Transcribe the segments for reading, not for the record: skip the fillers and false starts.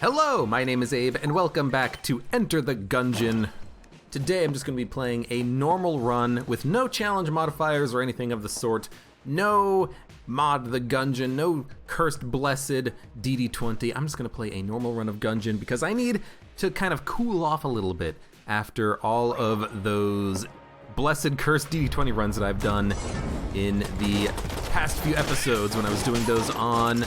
Hello, my name is Abe, and welcome back to Enter the Gungeon. Today I'm just going to be playing a normal run with no challenge modifiers or anything of the sort. No mod the Gungeon, no cursed blessed DD20. I'm just going to play a normal run of Gungeon because I need to kind of cool off a little bit after all of those Blessed Cursed DD20 runs that I've done in the past few episodes when I was doing those on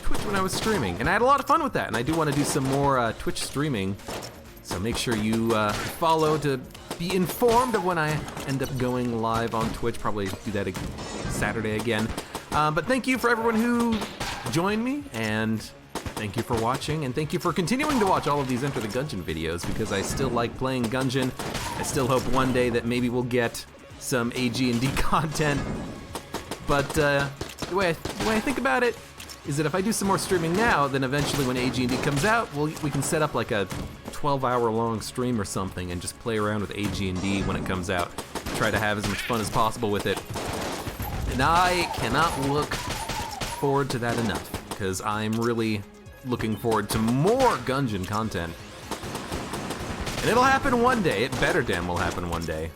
Twitch when I was streaming. And I had a lot of fun with that, and I do want to do some more Twitch streaming. So make sure you follow to be informed of when I end up going live on Twitch. Probably do that Saturday again. But thank you for everyone who joined me, and thank you for watching, and thank you for continuing to watch all of these Enter the Gungeon videos, because I still like playing Gungeon. I still hope one day that maybe we'll get some AG&D content. But the way I think about it is that if I do some more streaming now, then eventually when AG&D comes out, we can set up like a 12-hour long stream or something and just play around with AG&D when it comes out. Try to have as much fun as possible with it. And I cannot look forward to that enough, because I'm really looking forward to more Gungeon content. And it'll happen one day. It better damn well happen one day.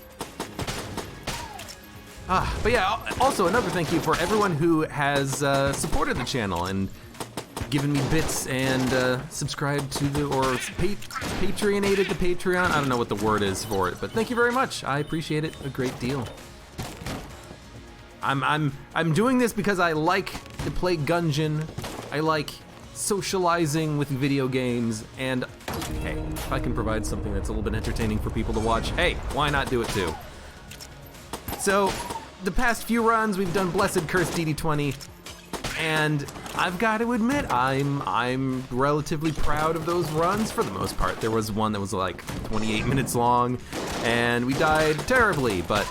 But yeah, also another thank you for everyone who has supported the channel and given me bits and subscribed to the, or Patreonated the Patreon. I don't know what the word is for it, but thank you very much. I appreciate it a great deal. I'm doing this because I like to play Gungeon. I like socializing with video games, and hey, if I can provide something that's a little bit entertaining for people to watch, hey, why not do it too? So, the past few runs, we've done Blessed Cursed DD20, and I've got to admit, I'm relatively proud of those runs for the most part. There was one that was like 28 minutes long, and we died terribly, but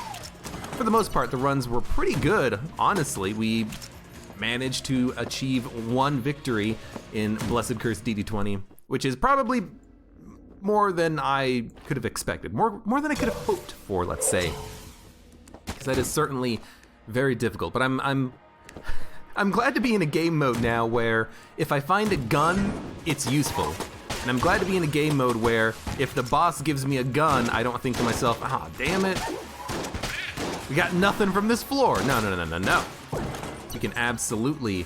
for the most part, the runs were pretty good, honestly. We managed to achieve one victory in Blessed Cursed DD20, which is probably more than I could have expected, more than I could have hoped for, let's say. Because that is certainly very difficult, but I'm glad to be in a game mode now where if I find a gun, it's useful. And I'm glad to be in a game mode where if the boss gives me a gun, I don't think to myself, damn it, we got nothing from this floor. No. We can absolutely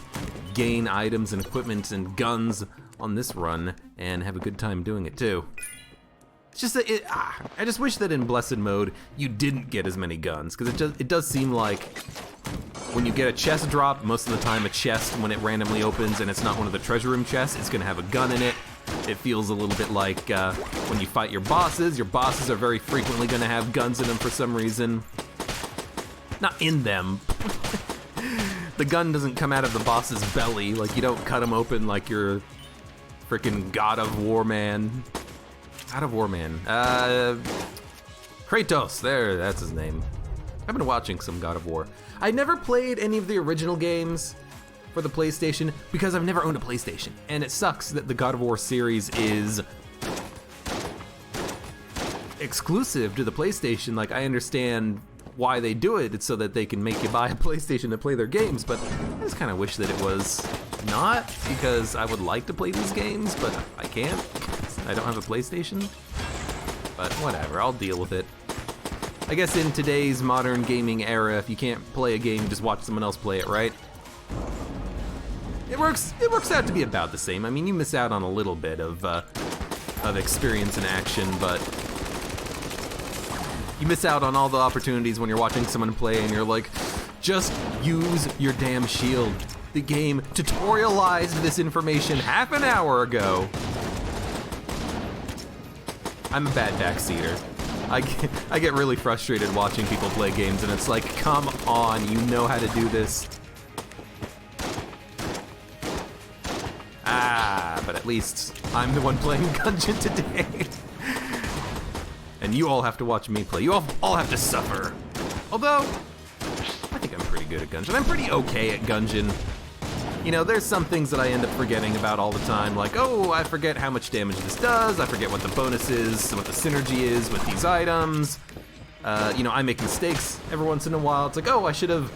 gain items and equipment and guns on this run and have a good time doing it too. It's just that I just wish that in Blessed mode you didn't get as many guns, because it does seem like when you get a chest drop, most of the time a chest, when it randomly opens and it's not one of the treasure room chests, it's gonna have a gun in it. It feels a little bit like when you fight your bosses are very frequently gonna have guns in them for some reason. Not in them. The gun doesn't come out of the boss's belly, like you don't cut him open like you're freaking God of War man. God of War man. Kratos, that's his name. I've been watching some God of War. I never played any of the original games for the PlayStation because I've never owned a PlayStation. And it sucks that the God of War series is exclusive to the PlayStation. Like, I understand why they do it. It's so that they can make you buy a PlayStation to play their games, but I just kind of wish that it was not, because I would like to play these games, but I can't. I don't have a PlayStation. But whatever, I'll deal with it. I guess in today's modern gaming era, if you can't play a game, just watch someone else play it, right? It works out to be about the same. I mean, you miss out on a little bit of experience and action, but you miss out on all the opportunities when you're watching someone play and you're like, just use your damn shield. The game tutorialized this information half an hour ago. I'm a bad backseater. I get really frustrated watching people play games, and it's like, come on, you know how to do this. But at least I'm the one playing Gungeon today. And you all have to watch me play. You all have to suffer. Although, I think I'm pretty good at Gungeon. I'm pretty okay at Gungeon. You know, there's some things that I end up forgetting about all the time, like, oh, I forget how much damage this does, I forget what the bonus is, what the synergy is with these items. You know, I make mistakes every once in a while. It's like, oh, I should have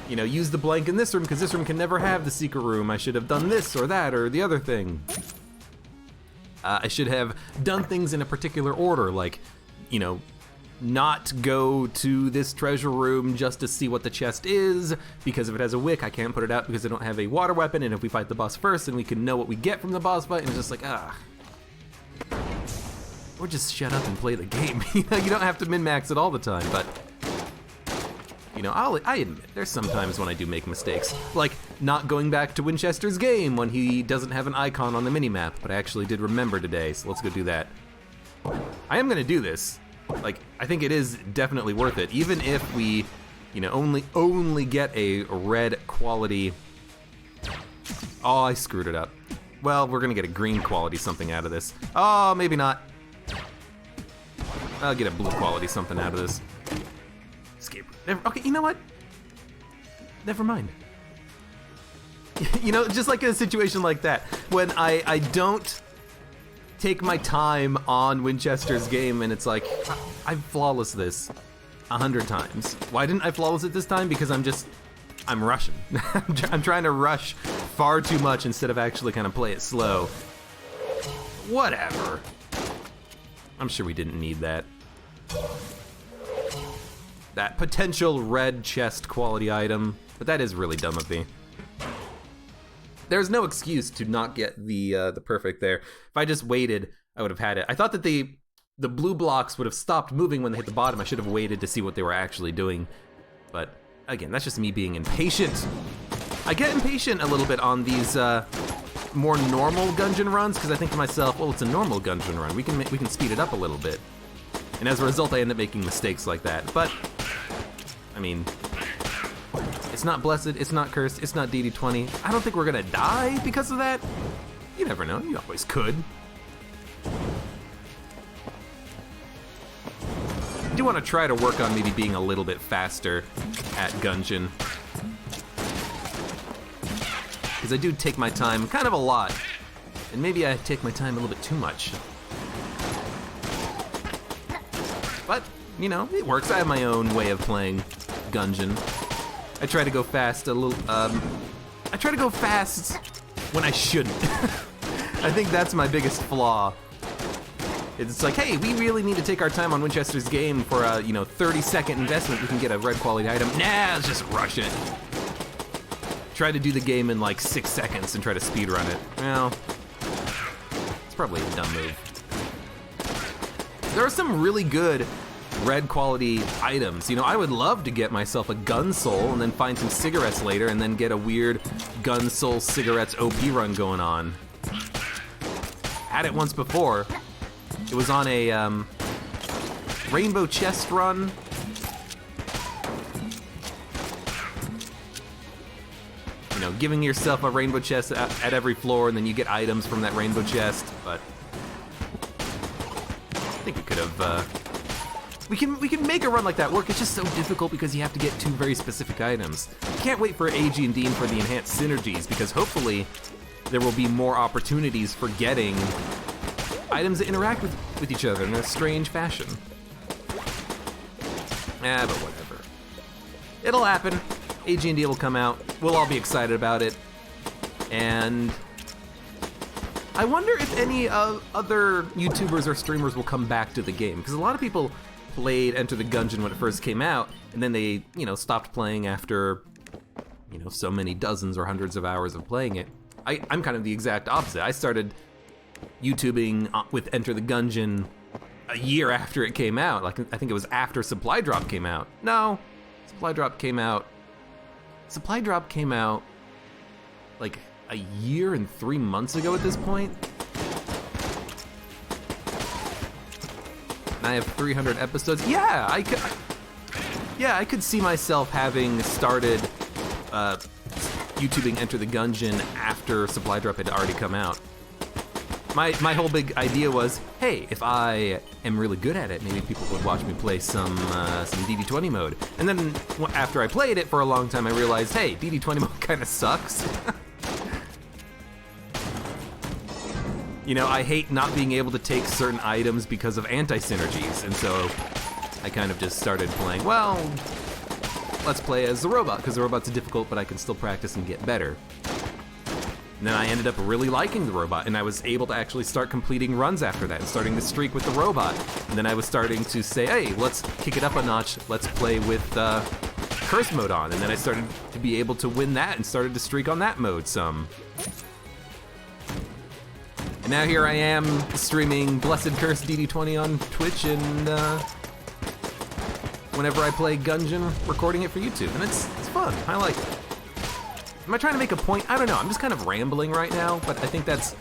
you know, use the blank in this room because this room can never have the secret room. I should have done this or that or the other thing. I should have done things in a particular order, like, you know, not go to this treasure room just to see what the chest is, because if it has a wick, I can't put it out because I don't have a water weapon, and if we fight the boss first, then we can know what we get from the boss fight, and it's just like, Or just shut up and play the game. You know, you don't have to min-max it all the time, but, you know, I admit, there's sometimes when I do make mistakes, like not going back to Winchester's game when he doesn't have an icon on the minimap, but I actually did remember today, so let's go do that. I am gonna do this. Like, I think it is definitely worth it, even if we, you know, only get a red quality. Oh, I screwed it up. Well, we're gonna get a green quality something out of this. Oh, maybe not. I'll get a blue quality something out of this. Escape. Okay, you know what? Never mind. You know, just like in a situation like that, when I don't take my time on Winchester's game and it's like, I've flawless this 100 times. Why didn't I flawless it this time? Because I'm rushing. I'm trying to rush far too much instead of actually kind of play it slow. Whatever. I'm sure we didn't need that. That potential red chest quality item, but that is really dumb of me. There's no excuse to not get the perfect there. If I just waited, I would have had it. I thought that the blue blocks would have stopped moving when they hit the bottom. I should have waited to see what they were actually doing. But again, that's just me being impatient. I get impatient a little bit on these more normal Gungeon runs because I think to myself, well, it's a normal Gungeon run. We can speed it up a little bit. And as a result, I end up making mistakes like that. But I mean, it's not Blessed, it's not Cursed, it's not DD20. I don't think we're gonna die because of that. You never know, you always could. I do want to try to work on maybe being a little bit faster at Gungeon. Because I do take my time kind of a lot. And maybe I take my time a little bit too much. But, you know, it works. I have my own way of playing Gungeon. I try to go fast a little, I try to go fast when I shouldn't. I think that's my biggest flaw. It's like, hey, we really need to take our time on Winchester's game for a, you know, 30-second investment. We can get a red quality item. Nah, let's just rush it. Try to do the game in like 6 seconds and try to speed run it. Well, it's probably a dumb move. There are some really good red quality items. You know, I would love to get myself a gun soul and then find some cigarettes later and then get a weird gun soul cigarettes OP run going on. Had it once before. It was on a rainbow chest run. You know, giving yourself a rainbow chest at every floor and then you get items from that rainbow chest, but I think we could have we can make a run like that work. It's just so difficult because you have to get two very specific items. Can't wait for AG and Dean for the enhanced synergies because hopefully there will be more opportunities for getting items that interact with each other in a strange fashion. But whatever. It'll happen. AG and D will come out. We'll all be excited about it. And I wonder if any other YouTubers or streamers will come back to the game because a lot of people played Enter the Gungeon when it first came out, and then they, you know, stopped playing after, you know, so many dozens or hundreds of hours of playing it. I'm kind of the exact opposite. I started YouTubing with Enter the Gungeon a year after it came out. Like, I think it was after Supply Drop came out. No, Supply Drop came out like a year and 3 months ago at this point. And I have 300 episodes. Yeah, I could see myself having started YouTubing Enter the Gungeon after Supply Drop had already come out. My whole big idea was, hey, if I am really good at it, maybe people would watch me play some DD20 mode. And then after I played it for a long time, I realized, hey, DD20 mode kind of sucks. You know, I hate not being able to take certain items because of anti-synergies, and so I kind of just started playing, well, let's play as the robot, because the robot's difficult, but I can still practice and get better. And then I ended up really liking the robot, and I was able to actually start completing runs after that, and starting to streak with the robot. And then I was starting to say, hey, let's kick it up a notch, let's play with Curse mode on. And then I started to be able to win that and started to streak on that mode some. And now here I am streaming Blessed Cursed DD20 on Twitch, and whenever I play Gungeon, recording it for YouTube, and it's fun. I like it. Am I trying to make a point? I don't know. I'm just kind of rambling right now, but I think that's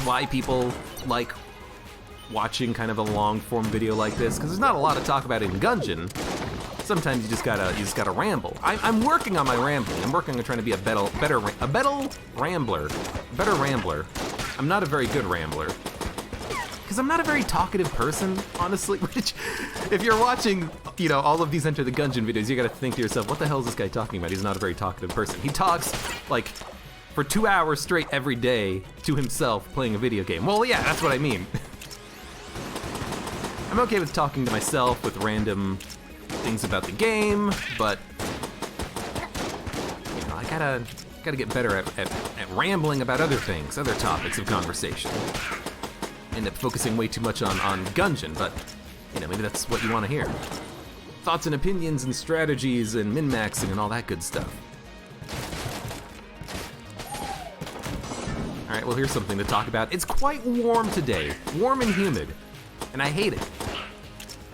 why people like watching kind of a long-form video like this, because there's not a lot to talk about in Gungeon. Sometimes you just gotta ramble. I'm working on my rambling. I'm working on trying to be a better rambler. I'm not a very good rambler. Because I'm not a very talkative person, honestly, which, if you're watching, you know, all of these Enter the Gungeon videos, you gotta think to yourself, what the hell is this guy talking about? He's not a very talkative person. He talks, like, for 2 hours straight every day to himself playing a video game. Well, yeah, that's what I mean. I'm okay with talking to myself with random things about the game, but, you know, I gotta get better at rambling about other things, other topics of conversation. End up focusing way too much on Gungeon, but, you know, maybe that's what you want to hear. Thoughts and opinions and strategies and min-maxing and all that good stuff. Alright, well, here's something to talk about. It's quite warm today. Warm and humid. And I hate it.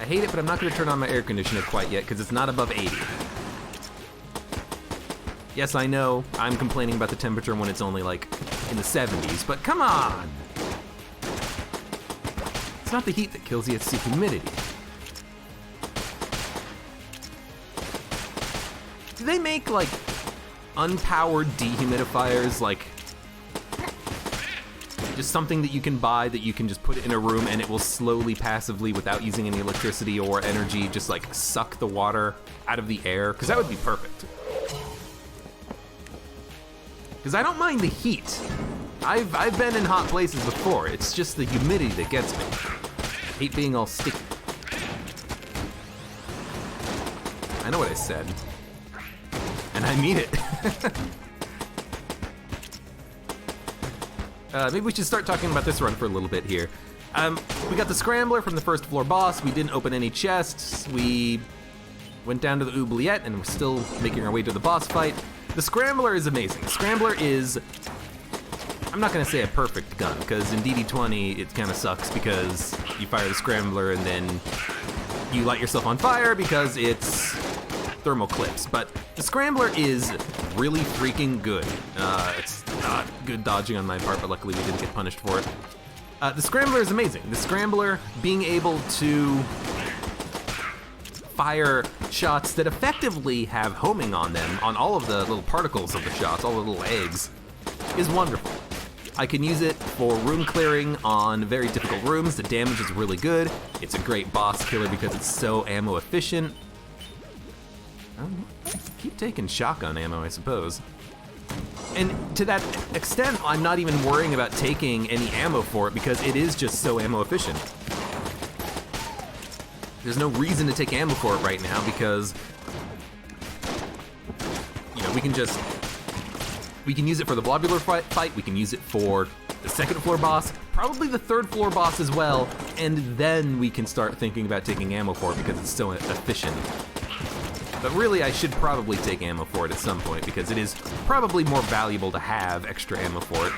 I hate it, but I'm not going to turn on my air conditioner quite yet, because it's not above 80. Yes, I know, I'm complaining about the temperature when it's only, like, in the 70s, but come on! It's not the heat that kills you, it's the humidity. Do they make, like, unpowered dehumidifiers, like, just something that you can buy that you can just put it in a room and it will slowly, passively, without using any electricity or energy, just, like, suck the water out of the air? Because that would be perfect. Because I don't mind the heat. I've been in hot places before, it's just the humidity that gets me. I hate being all sticky. I know what I said. And I mean it. Maybe we should start talking about this run for a little bit here. We got the Scrambler from the first floor boss, we didn't open any chests, we went down to the oubliette, and we're still making our way to the boss fight. The Scrambler is amazing. The Scrambler is, I'm not gonna say a perfect gun, because in DD20 it kinda sucks because you fire the Scrambler and then you light yourself on fire because it's thermal clips. But the Scrambler is really freaking good. It's not good dodging on my part, but luckily we didn't get punished for it. The Scrambler is amazing. The Scrambler being able to fire shots that effectively have homing on them, on all of the little particles of the shots, all the little eggs, is wonderful. I can use it for room clearing on very difficult rooms. The damage is really good. It's a great boss killer because it's so ammo efficient. Keep taking shotgun ammo, I suppose. And to that extent, I'm not even worrying about taking any ammo for it because it is just so ammo efficient. There's no reason to take ammo for it right now because, you know, we can use it for the blobular fight, we can use it for the second floor boss, probably the third floor boss as well, and then we can start thinking about taking ammo for it because it's so efficient. But really, I should probably take ammo for it at some point because it is probably more valuable to have extra ammo for it.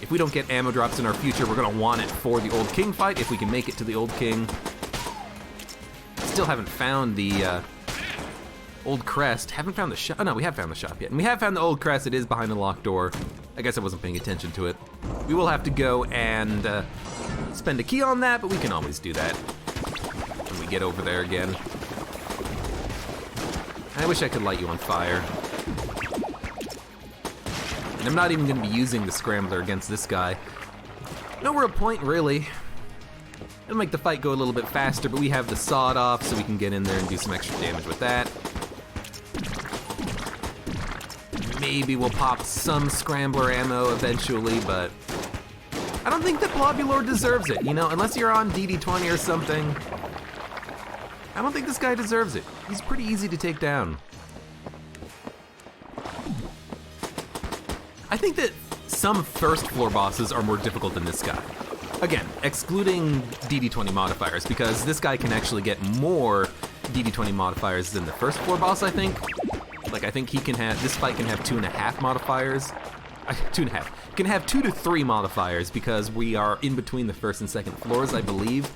If we don't get ammo drops in our future, we're gonna want it for the Old King fight if we can make it to the Old King. Still haven't found the Old Crest. Haven't found the shop. Oh no, we have found the shop yet. And we have found the Old Crest. It is behind the locked door. I guess I wasn't paying attention to it. We will have to go and spend a key on that, but we can always do that when we get over there again. I wish I could light you on fire. And I'm not even gonna be using the Scrambler against this guy. No real point, really. It'll make the fight go a little bit faster, but we have the sawed off, so we can get in there and do some extra damage with that. Maybe we'll pop some Scrambler ammo eventually, but I don't think that Blobular deserves it, you know? Unless you're on DD20 or something, I don't think this guy deserves it. He's pretty easy to take down. I think that some first floor bosses are more difficult than this guy. Again, excluding DD20 modifiers, because this guy can actually get more DD20 modifiers than the first floor boss, I think. Like, I think he can have, this fight can have 2.5 modifiers. 2.5. Can have 2 to 3 modifiers because we are in between the first and second floors, I believe.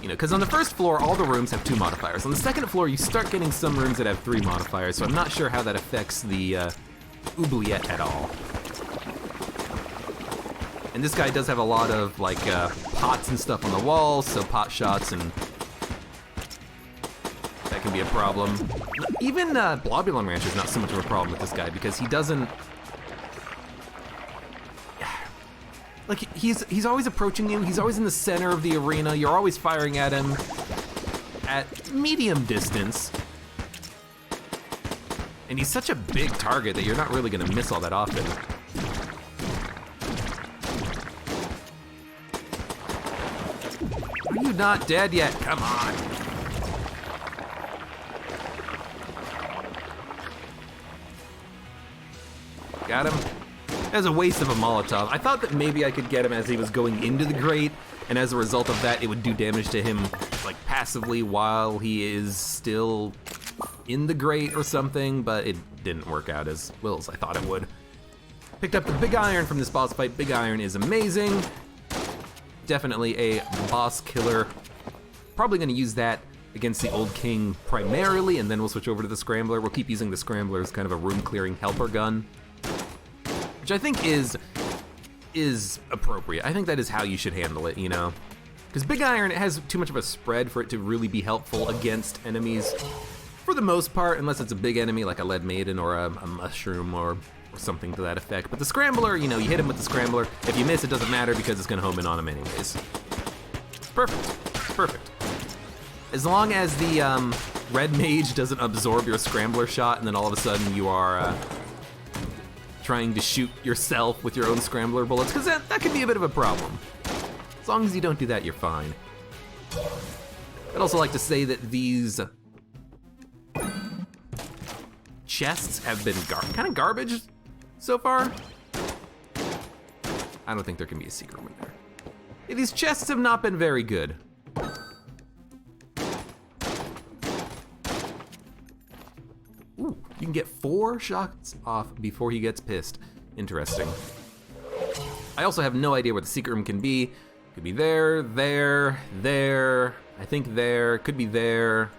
You know, because on the first floor, all the rooms have 2 modifiers. On the second floor, you start getting some rooms that have 3 modifiers, so I'm not sure how that affects the oubliette at all. And this guy does have a lot of, like, pots and stuff on the walls, so pot shots, and that can be a problem. Even Blobulon Rancher is not so much of a problem with this guy, because he doesn't... Like, he's always approaching you, he's always in the center of the arena, you're always firing at him at medium distance. And he's such a big target that you're not really gonna miss all that often. Are you not dead yet? Come on. Got him. That was a waste of a Molotov. I thought that maybe I could get him as he was going into the grate, and as a result of that, it would do damage to him, like, passively while he is still in the grate or something, but it didn't work out as well as I thought it would. Picked up the Big Iron from this boss fight. Big Iron is amazing. Definitely a boss killer. Probably gonna use that against the Old King primarily, and then we'll switch over to the Scrambler. We'll keep using the Scrambler as kind of a room-clearing helper gun, which I think is appropriate. I think that is how you should handle it, you know? Because Big Iron has too much of a spread for it to really be helpful against enemies, for the most part, unless it's a big enemy like a Lead Maiden or a Mushroom or something to that effect. But the Scrambler, you know, you hit him with the Scrambler. If you miss, it doesn't matter because it's gonna home in on him anyways. Perfect, perfect. As long as the Red Mage doesn't absorb your Scrambler shot and then all of a sudden you are trying to shoot yourself with your own Scrambler bullets, because that could be a bit of a problem. As long as you don't do that, you're fine. I'd also like to say that these chests have been kind of garbage so far. I don't think there can be a secret room in there. Yeah, these chests have not been very good. Ooh, you can get 4 shots off before he gets pissed. Interesting. I also have no idea where the secret room can be. Could be there, there, there. I think there, could be there.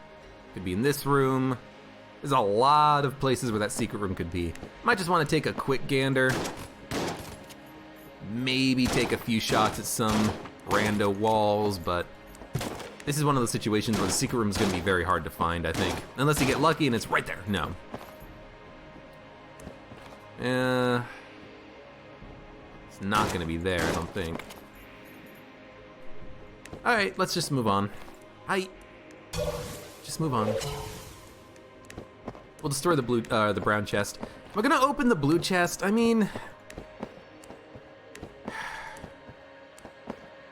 Could be in this room. There's a lot of places where that secret room could be. Might just want to take a quick gander. Maybe take a few shots at some rando walls, but this is one of those situations where the secret room is going to be very hard to find, I think. Unless you get lucky and it's right there. No. It's not going to be there, I don't think. Alright, let's just move on. Just move on. We'll destroy the brown chest. Am I gonna open the blue chest? I mean...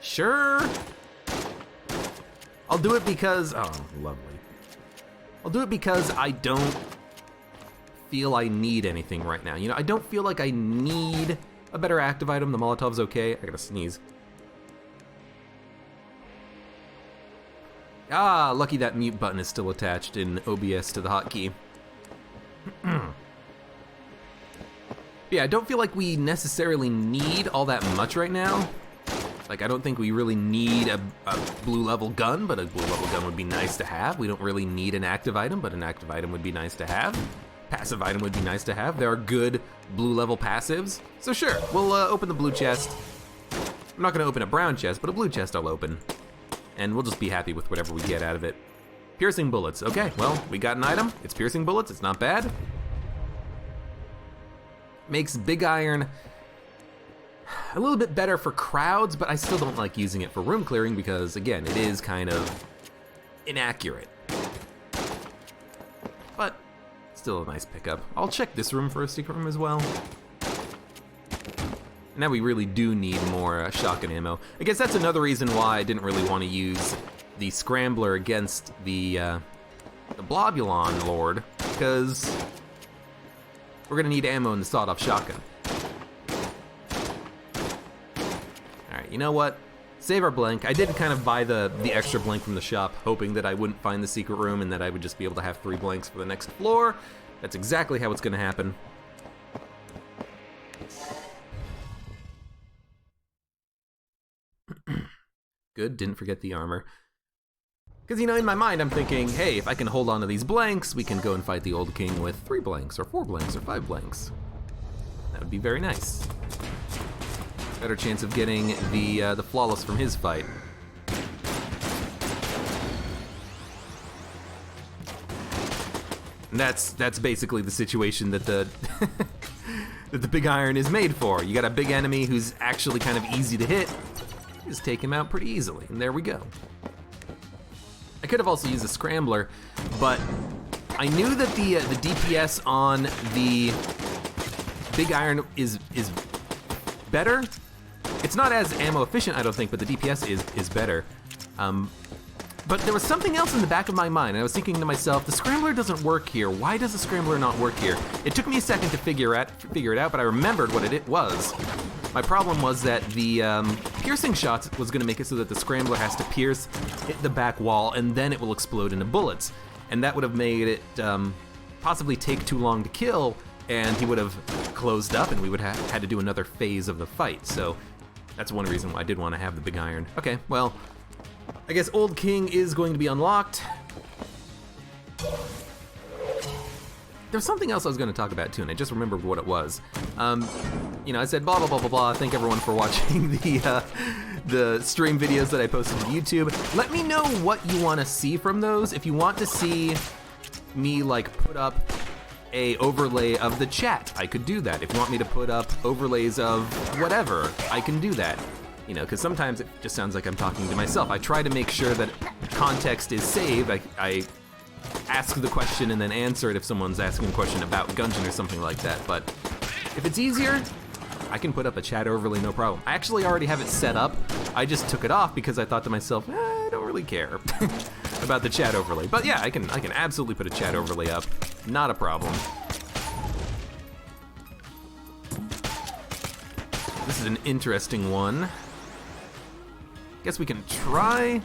Sure. I'll do it because... Oh, lovely. I'll do it because I don't feel I need anything right now. You know, I don't feel like I need a better active item. The Molotov's okay. I gotta sneeze. Ah, lucky that mute button is still attached in OBS to the hotkey. Yeah, I don't feel like we necessarily need all that much right now. Like, I don't think we really need a blue level gun, but a blue level gun would be nice to have. We don't really need an active item, but an active item would be nice to have. Passive item would be nice to have. There are good blue level passives. So sure, we'll open the blue chest. I'm not gonna open a brown chest, but a blue chest I'll open. And we'll just be happy with whatever we get out of it. Piercing bullets. Okay, well, we got an item. It's piercing bullets. It's not bad. Makes Big Iron a little bit better for crowds, but I still don't like using it for room clearing because, again, it is kind of inaccurate. But still a nice pickup. I'll check this room for a secret room as well. Now we really do need more shotgun ammo. I guess that's another reason why I didn't really want to use the Scrambler against the Blobulon Lord, because we're gonna need ammo in the sawed-off shotgun. All right, you know what? Save our blank. I did kind of buy the extra blank from the shop, hoping that I wouldn't find the secret room and that I would just be able to have 3 blanks for the next floor. That's exactly how it's gonna happen. Good, didn't forget the armor. Because, you know, in my mind, I'm thinking, hey, if I can hold on to these blanks, we can go and fight the Old King with 3 blanks, or 4 blanks, or 5 blanks. That would be very nice. Better chance of getting the flawless from his fight. And that's basically the situation that the that the big iron is made for. You got a big enemy who's actually kind of easy to hit. Just take him out pretty easily, and there we go. I could have also used a scrambler, but I knew that the DPS on the big iron is better. It's not as ammo efficient, I don't think, but the DPS is better. But there was something else in the back of my mind, and I was thinking to myself, the scrambler doesn't work here. Why does the scrambler not work here? It took me a second to figure it out, but I remembered what it was. My problem was that the piercing shots was gonna make it so that the scrambler has to pierce, hit the back wall, and then it will explode into bullets. And that would have made it possibly take too long to kill, and he would have closed up, and we would have had to do another phase of the fight. So that's one reason why I did want to have the big iron. Okay, well, I guess Old King is going to be unlocked. There's something else I was going to talk about too, and I just remembered what it was. You know, I said blah blah blah blah blah. Thank everyone for watching the stream videos that I posted to YouTube. Let me know what you want to see from those. If you want to see me like put up a overlay of the chat, I could do that. If you want me to put up overlays of whatever, I can do that. You know, because sometimes it just sounds like I'm talking to myself. I try to make sure that context is saved. I ask the question and then answer it if someone's asking a question about Gungeon or something like that. But if it's easier, I can put up a chat overlay, no problem. I actually already have it set up. I just took it off because I thought to myself, I don't really care about the chat overlay. But yeah, I can absolutely put a chat overlay up. Not a problem. This is an interesting one. Guess we can try.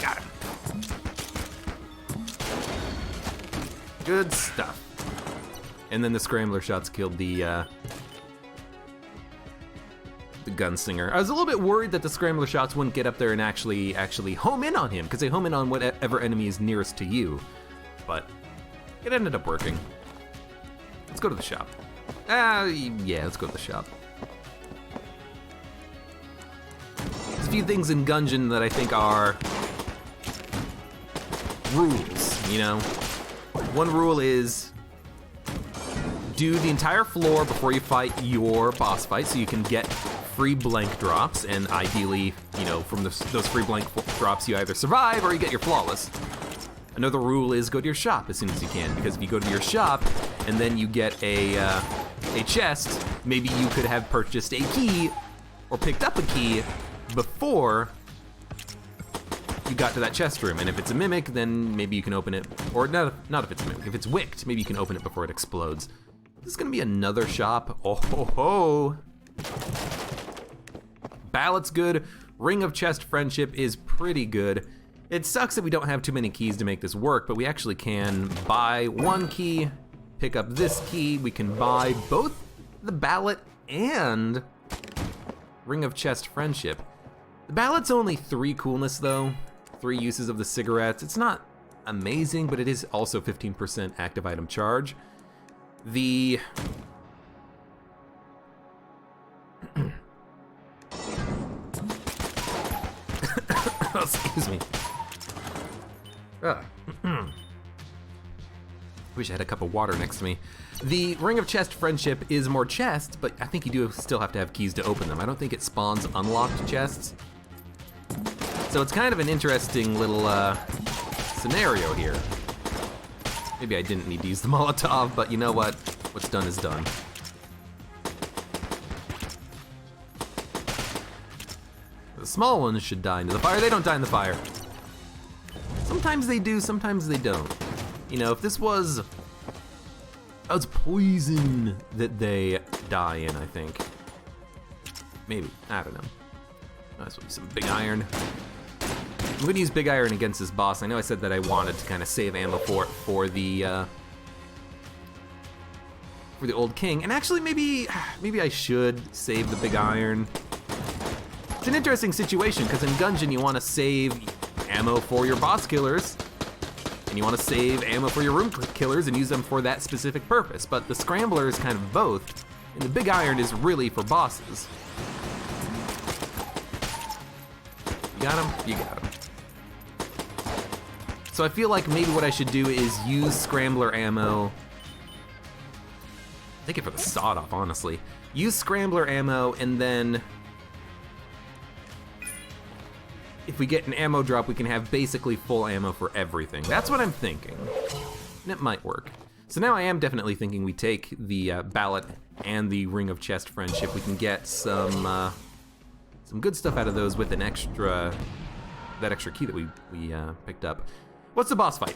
Got him. Good stuff. And then the scrambler shots killed the gunslinger. I was a little bit worried that the scrambler shots wouldn't get up there and actually home in on him, because they home in on whatever enemy is nearest to you. But it ended up working. Let's go to the shop. Yeah, let's go to the shop. There's a few things in Gungeon that I think are rules, you know? One rule is do the entire floor before you fight your boss fight so you can get free blank drops, and ideally, you know, from those free blank drops you either survive or you get your flawless. Another rule is go to your shop as soon as you can, because if you go to your shop and then you get a chest, maybe you could have purchased a key or picked up a key before you got to that chest room. And if it's a mimic, then maybe you can open it, or not if it's a mimic. If it's wicked, maybe you can open it before it explodes. This is gonna be another shop. Oh ho ho! Ballot's good. Ring of Chest Friendship is pretty good. It sucks that we don't have too many keys to make this work, but we actually can buy one key, pick up this key. We can buy both the ballot and Ring of Chest Friendship. The ballot's only 3 coolness though, 3 uses of the cigarettes. It's not amazing, but it is also 15% active item charge. The excuse me. Wish I had a cup of water next to me. The Ring of Chest Friendship is more chests, but I think you do still have to have keys to open them. I don't think it spawns unlocked chests. So it's kind of an interesting little scenario here. Maybe I didn't need to use the Molotov, but you know what? What's done is done. the small ones should die into the fire. They don't die in the fire. Sometimes they do, sometimes they don't. You know, if this was... Oh, it's poison that they die in, I think. Maybe, I don't know. This will be some big iron. I'm gonna use big iron against this boss. I know I said that I wanted to kind of save ammo for the old king, and actually maybe I should save the big iron. It's an interesting situation because in Gungeon you want to save ammo for your boss killers, and you want to save ammo for your room killers and use them for that specific purpose. But the scrambler is kind of both, and the big iron is really for bosses. You got him? You got him. So I feel like maybe what I should do is use scrambler ammo. Take it for the sawed off, honestly. Use scrambler ammo, and then if we get an ammo drop, we can have basically full ammo for everything. That's what I'm thinking. And it might work. So now I am definitely thinking we take the ballot and the Ring of Chest Friendship. We can get some good stuff out of those with an extra, that extra key that we picked up. What's the boss fight?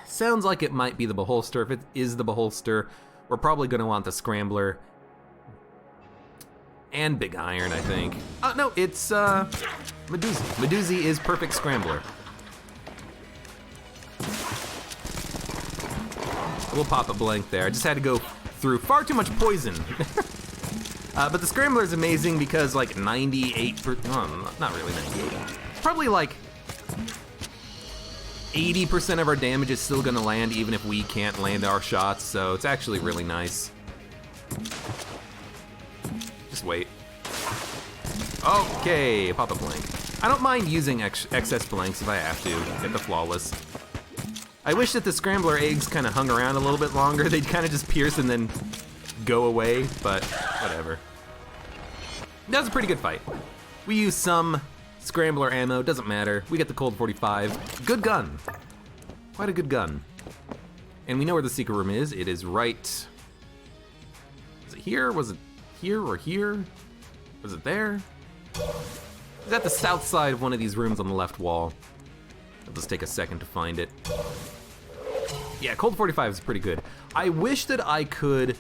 Sounds like it might be the Beholster. If it is the Beholster, we're probably gonna want the Scrambler and Big Iron, I think. Oh, no, it's Meduzi. Meduzi is perfect Scrambler. We'll pop a blank there. I just had to go through far too much poison. But the Scrambler is amazing because like 98%, not really 98. Probably like 80% of our damage is still gonna land even if we can't land our shots, so it's actually really nice. Just wait. Okay, pop a blank. I don't mind using excess blanks if I have to get the flawless. I wish that the Scrambler eggs kind of hung around a little bit longer. They'd kind of just pierce and then go away, but whatever. That was a pretty good fight. We used some Scrambler ammo, doesn't matter. We get the Cold 45. Good gun. Quite a good gun. And we know where the secret room is. It is right... Was it here? Was it here or here? Was it there? It's at the south side of one of these rooms on the left wall. It'll just take a second to find it. Yeah, Cold 45 is pretty good. I wish that I could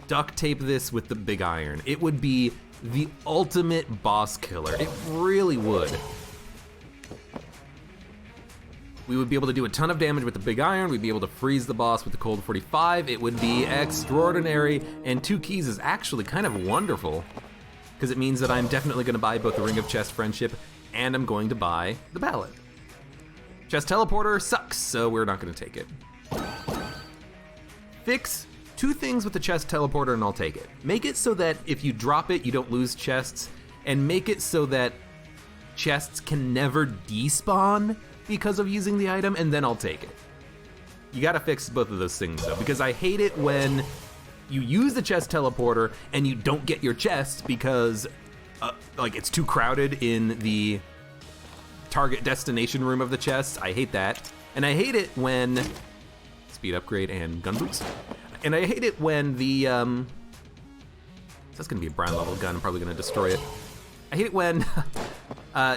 duct tape this with the Big Iron. It would be the ultimate boss killer. It really would. We would be able to do a ton of damage with the Big Iron. We'd be able to freeze the boss with the Cold 45. It would be extraordinary, and 2 keys is actually kind of wonderful because it means that I'm definitely going to buy both the Ring of Chest Friendship and I'm going to buy the Ballot. Chest Teleporter sucks, so we're not going to take it. Fix 2 things with the Chest Teleporter and I'll take it. Make it so that if you drop it, you don't lose chests, and make it so that chests can never despawn because of using the item, and then I'll take it. You gotta fix both of those things though, because I hate it when you use the Chest Teleporter and you don't get your chest because like it's too crowded in the target destination room of the chest. I hate that. And I hate it when, speed upgrade and gun boots. And I hate it when the, that's gonna be a brown level gun, I'm probably gonna destroy it. I hate it when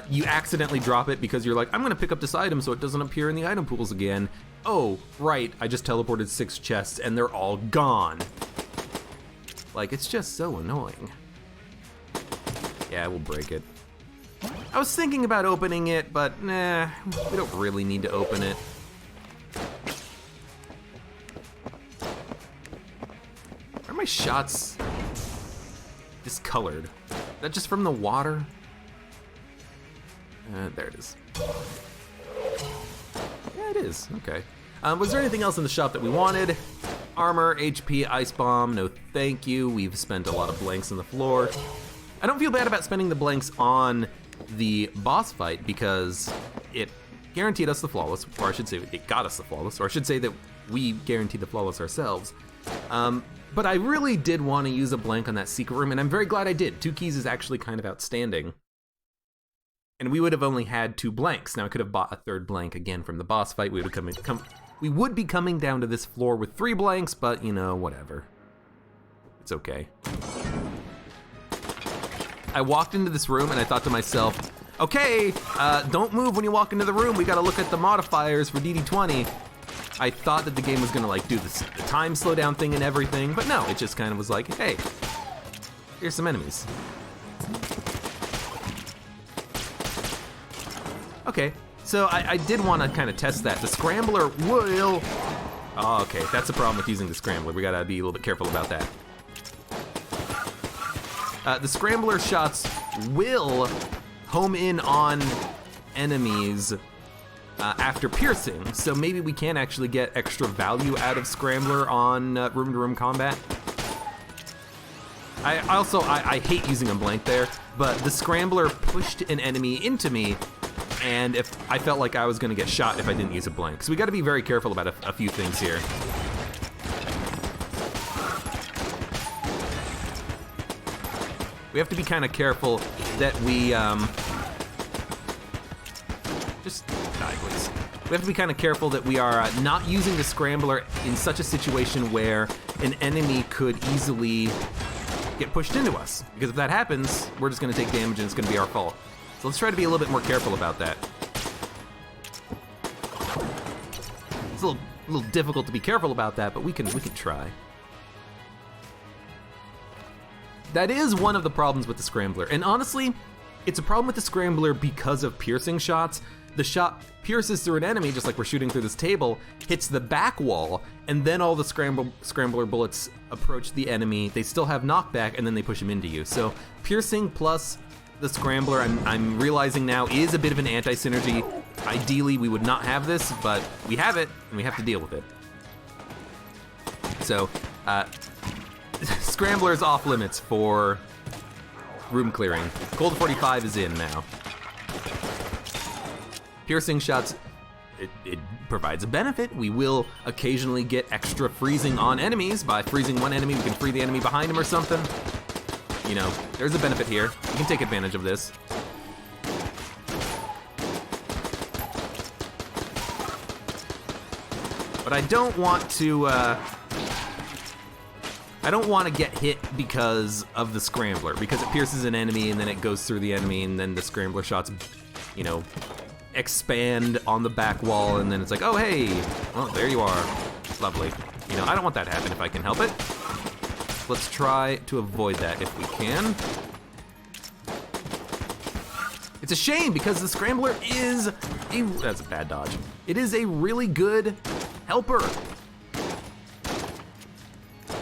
you accidentally drop it because you're like, I'm gonna pick up this item so it doesn't appear in the item pools again. Oh, right, I just teleported 6 chests and they're all gone. Like, it's just so annoying. Yeah, we'll break it. I was thinking about opening it, but nah, we don't really need to open it. Are my shots discolored? Is that just from the water? There it is. Yeah, it is, okay. Was there anything else in the shop that we wanted? Armor, HP, Ice Bomb, no thank you. We've spent a lot of blanks on the floor. I don't feel bad about spending the blanks on the boss fight because it guaranteed us the flawless, or I should say it got us the flawless, or I should say that we guaranteed the flawless ourselves. But I really did want to use a blank on that secret room, and I'm very glad I did. 2 keys is actually kind of outstanding. And we would have only had 2 blanks. Now I could have bought a 3rd blank again from the boss fight. We would have We would be coming down to this floor with 3 blanks, but, you know, whatever. It's okay. I walked into this room and I thought to myself, okay, don't move when you walk into the room. We gotta look at the modifiers for DD20. I thought that the game was gonna like do the time slowdown thing and everything, but no, it just kind of was like, hey, here's some enemies. Okay, so I did want to kind of test that. The Scrambler will... Oh, okay, that's the problem with using the Scrambler. We gotta be a little bit careful about that. The Scrambler shots will home in on enemies after piercing, so maybe we can actually get extra value out of Scrambler on room-to-room combat. I hate using a blank there, but the Scrambler pushed an enemy into me, and if I felt like I was gonna get shot if I didn't use a blank. So we gotta be very careful about a few things here. We have to be kind of careful that we, just die, please. We have to be kind of careful that we are not using the Scrambler in such a situation where an enemy could easily get pushed into us. Because if that happens, we're just gonna take damage and it's gonna be our fault. So let's try to be a little bit more careful about that. It's a little difficult to be careful about that, but we can try. That is one of the problems with the Scrambler. And honestly, it's a problem with the Scrambler because of piercing shots. The shot pierces through an enemy, just like we're shooting through this table, hits the back wall, and then all the Scrambler bullets approach the enemy. They still have knockback, and then they push them into you. So piercing plus the Scrambler, I'm realizing now, is a bit of an anti-synergy. Ideally, we would not have this, but we have it, and we have to deal with it. So, Scrambler is off limits for room clearing. Cold 45 is in now. Piercing shots, it provides a benefit. We will occasionally get extra freezing on enemies. By freezing one enemy, we can free the enemy behind him or something. You know, there's a benefit here. We can take advantage of this. But I don't want to, I don't want to get hit because of the Scrambler, because it pierces an enemy and then it goes through the enemy and then the Scrambler shots, you know, expand on the back wall and then it's like, oh hey, well there you are, lovely. You know, I don't want that to happen if I can help it. Let's try to avoid that if we can. It's a shame because the Scrambler is a, that's a bad dodge. It is a really good helper.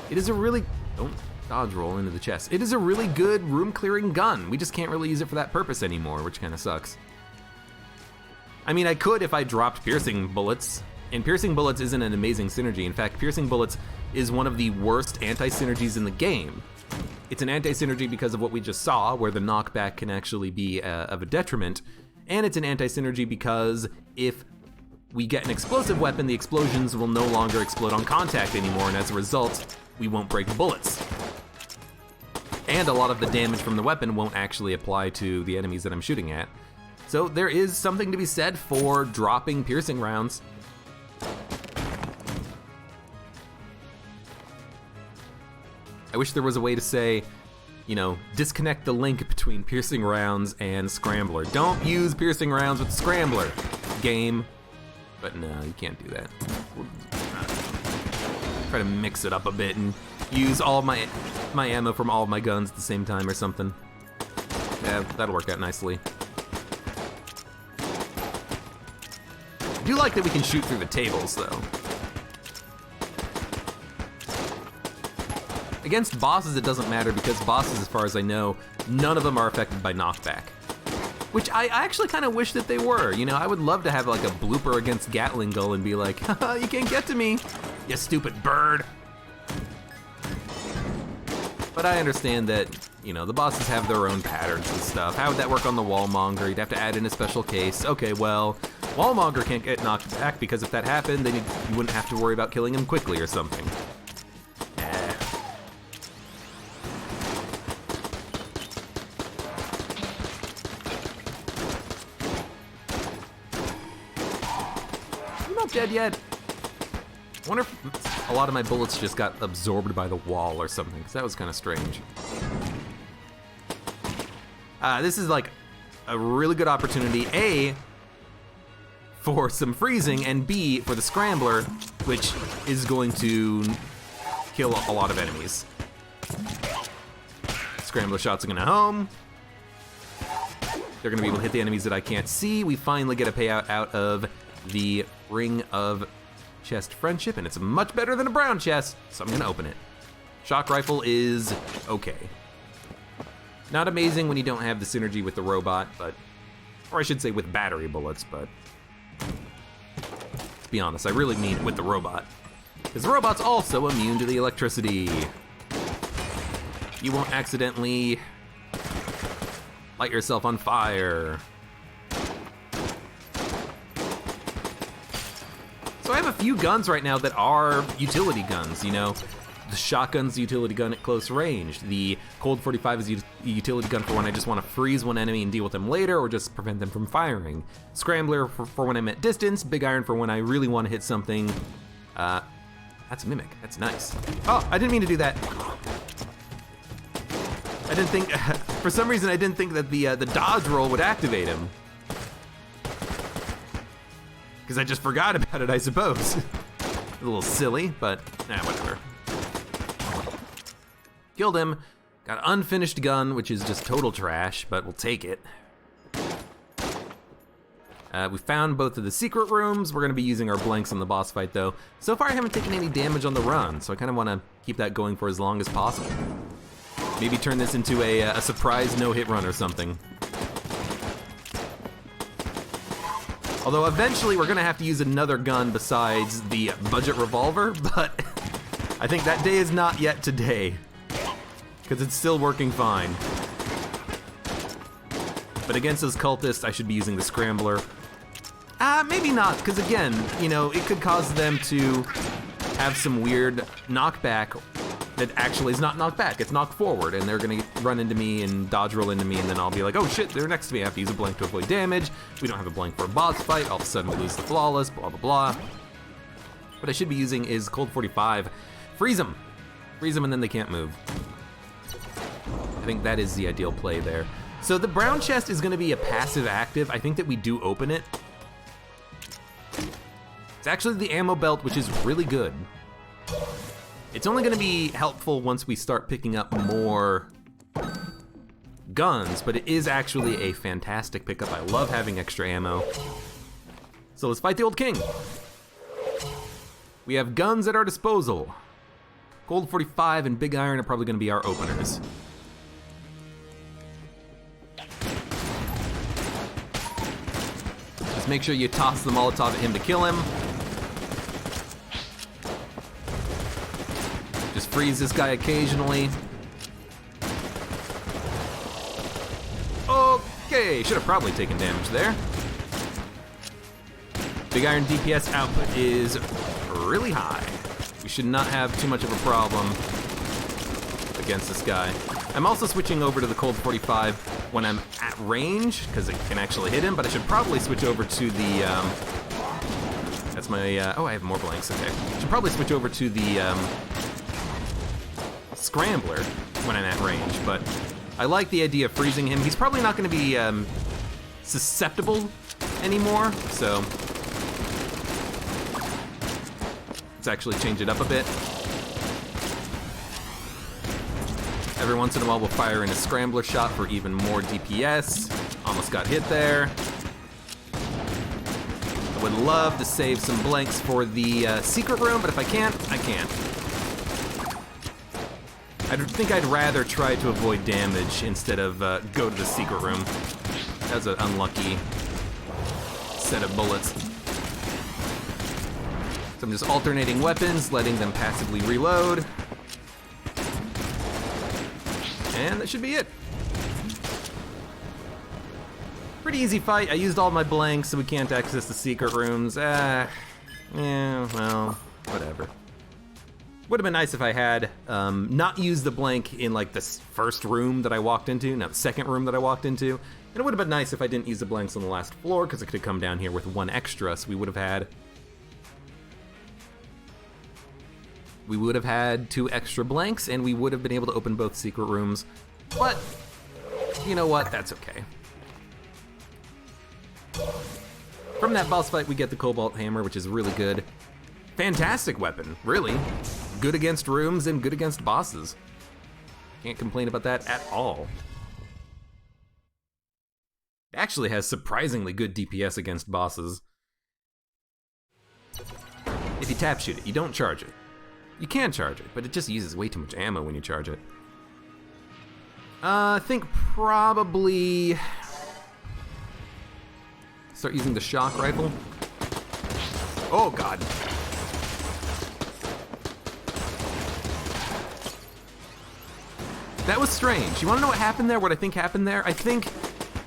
It is a really, don't dodge roll into the chest. It is a really good room clearing gun. We just can't really use it for that purpose anymore, which kind of sucks. I mean, I could if I dropped piercing bullets, and piercing bullets isn't an amazing synergy. In fact, piercing bullets is one of the worst anti-synergies in the game. It's an anti-synergy because of what we just saw, where the knockback can actually be of a detriment, and it's an anti-synergy because if we get an explosive weapon, the explosions will no longer explode on contact anymore, and as a result, we won't break bullets. And a lot of the damage from the weapon won't actually apply to the enemies that I'm shooting at. So there is something to be said for dropping piercing rounds. I wish there was a way to say, you know, disconnect the link between piercing rounds and Scrambler. Don't use piercing rounds with Scrambler, game. But no, you can't do that. Try to mix it up a bit and use all my ammo from all of my guns at the same time or something. Yeah, that'll work out nicely. I do like that we can shoot through the tables, though. Against bosses, it doesn't matter because bosses, as far as I know, none of them are affected by knockback. Which I actually kind of wish that they were. You know, I would love to have like a blooper against Gatling Gull and be like, haha, you can't get to me, you stupid bird. But I understand that, you know, the bosses have their own patterns and stuff. How would that work on the Wallmonger? You'd have to add in a special case. Okay, well, Wallmonger can't get knocked back because if that happened, then you wouldn't have to worry about killing him quickly or something. Dead yet? I wonder if a lot of my bullets just got absorbed by the wall or something, because that was kind of strange. This is like a really good opportunity, A, for some freezing, and B, for the scrambler, which is going to kill a lot of enemies. Scrambler shots are gonna home. They're gonna be able to hit the enemies that I can't see. We finally get a payout out of the Ring of Chest Friendship, and it's much better than a brown chest, so I'm gonna open it. Shock rifle is okay. Not amazing when you don't have the synergy with the robot, but, or I should say with battery bullets, but let's be honest, I really mean with the robot. Because the robot's also immune to the electricity. You won't accidentally light yourself on fire. So I have a few guns right now that are utility guns, you know. The shotgun's a utility gun at close range. The Cold 45 is a utility gun for when I just want to freeze one enemy and deal with them later, or just prevent them from firing. Scrambler for when I'm at distance. Big Iron for when I really want to hit something. That's a Mimic, that's nice. Oh, I didn't mean to do that. I didn't think, for some reason I didn't think that the dodge roll would activate him. Because I just forgot about it, I suppose. A little silly, but whatever. Killed him. Got an unfinished gun, which is just total trash, but we'll take it. We found both of the secret rooms. We're gonna be using our blanks on the boss fight though. So far I haven't taken any damage on the run, so I kinda wanna keep that going for as long as possible. Maybe turn this into a surprise no-hit run or something. Although eventually we're gonna have to use another gun besides the budget revolver, but I think that day is not yet today, because it's still working fine. But against those cultists, I should be using the scrambler. Maybe not, because again, you know, it could cause them to have some weird knockback that actually is not knocked back, it's knocked forward, and they're gonna run into me and dodge roll into me, and then I'll be like, oh shit, they're next to me, I have to use a blank to avoid damage. We don't have a blank for a boss fight, all of a sudden we lose the flawless, blah blah blah. What I should be using is Cold 45. Freeze them! Freeze them and then they can't move. I think that is the ideal play there. So the brown chest is gonna be a passive active. I think that we do open it. It's actually the ammo belt, which is really good. It's only gonna be helpful once we start picking up more guns, but it is actually a fantastic pickup. I love having extra ammo. So let's fight the old king. We have guns at our disposal. Cold 45 and Big Iron are probably gonna be our openers. Just make sure you toss the Molotov at him to kill him. Just freeze this guy occasionally. Okay, should have probably taken damage there. Big Iron DPS output is really high. We should not have too much of a problem against this guy. I'm also switching over to the Cold 45 when I'm at range, because it can actually hit him, but I should probably switch over to the, that's my, oh, I have more blanks, okay. I should probably switch over to the, Scrambler when I'm at range, but I like the idea of freezing him. He's probably not gonna be, susceptible anymore, so let's actually change it up a bit. Every once in a while we'll fire in a scrambler shot for even more DPS. Almost got hit there. I would love to save some blanks for the secret room, but if I can't, I can't. I think I'd rather try to avoid damage instead of go to the secret room. That was an unlucky set of bullets. So I'm just alternating weapons, letting them passively reload. And that should be it. Pretty easy fight. I used all my blanks, so we can't access the secret rooms. Yeah, well, whatever. Would have been nice if I had not used the blank in like the first room that I walked into, no, the second room that I walked into. And it would have been nice if I didn't use the blanks on the last floor, because I could have come down here with one extra, so we would have had We would have had 2 extra blanks, and we would have been able to open both secret rooms. But, you know what? That's okay. From that boss fight, we get the Cobalt Hammer, which is really good. Fantastic weapon, really. Good against rooms and good against bosses. Can't complain about that at all. Actually has surprisingly good DPS against bosses. If you tap shoot it, you don't charge it. You can charge it, but it just uses way too much ammo when you charge it. I think probably start using the shock rifle. Oh god. That was strange. You wanna know what happened there? What I think happened there? I think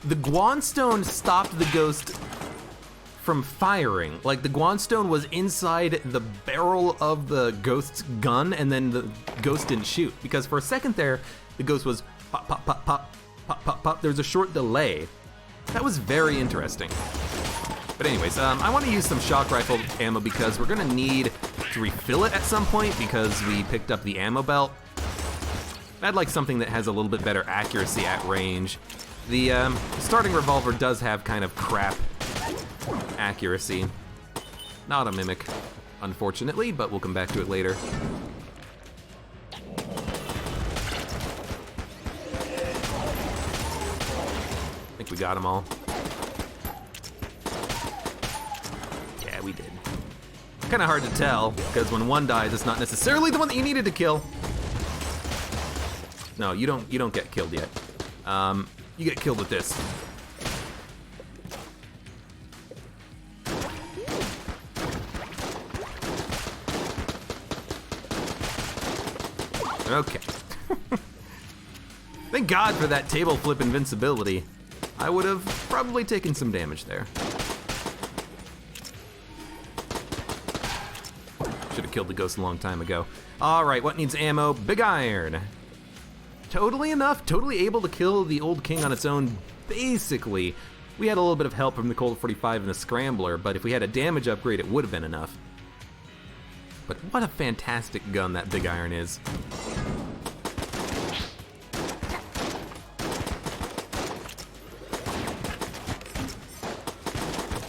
the Guanstone stopped the ghost from firing. Like, the Guanstone was inside the barrel of the ghost's gun, and then the ghost didn't shoot. Because for a second there, the ghost was pop, pop, pop, pop, pop, pop, pop. There's a short delay. That was very interesting. But anyways, I want to use some shock rifle ammo because we're gonna need to refill it at some point because we picked up the ammo belt. I'd like something that has a little bit better accuracy at range. The starting revolver does have kind of crap accuracy. Not a mimic, unfortunately, but we'll come back to it later. I think we got them all. Yeah, we did. Kind of hard to tell, because when one dies, it's not necessarily the one that you needed to kill. No, you don't get killed yet. You get killed with this. Okay. Thank God for that table flip invincibility. I would have probably taken some damage there. Should have killed the ghost a long time ago. All right, what needs ammo? Big iron. Totally enough, totally able to kill the old king on its own, basically. We had a little bit of help from the Colt 45 and the Scrambler, but if we had a damage upgrade, it would have been enough. But what a fantastic gun that big iron is.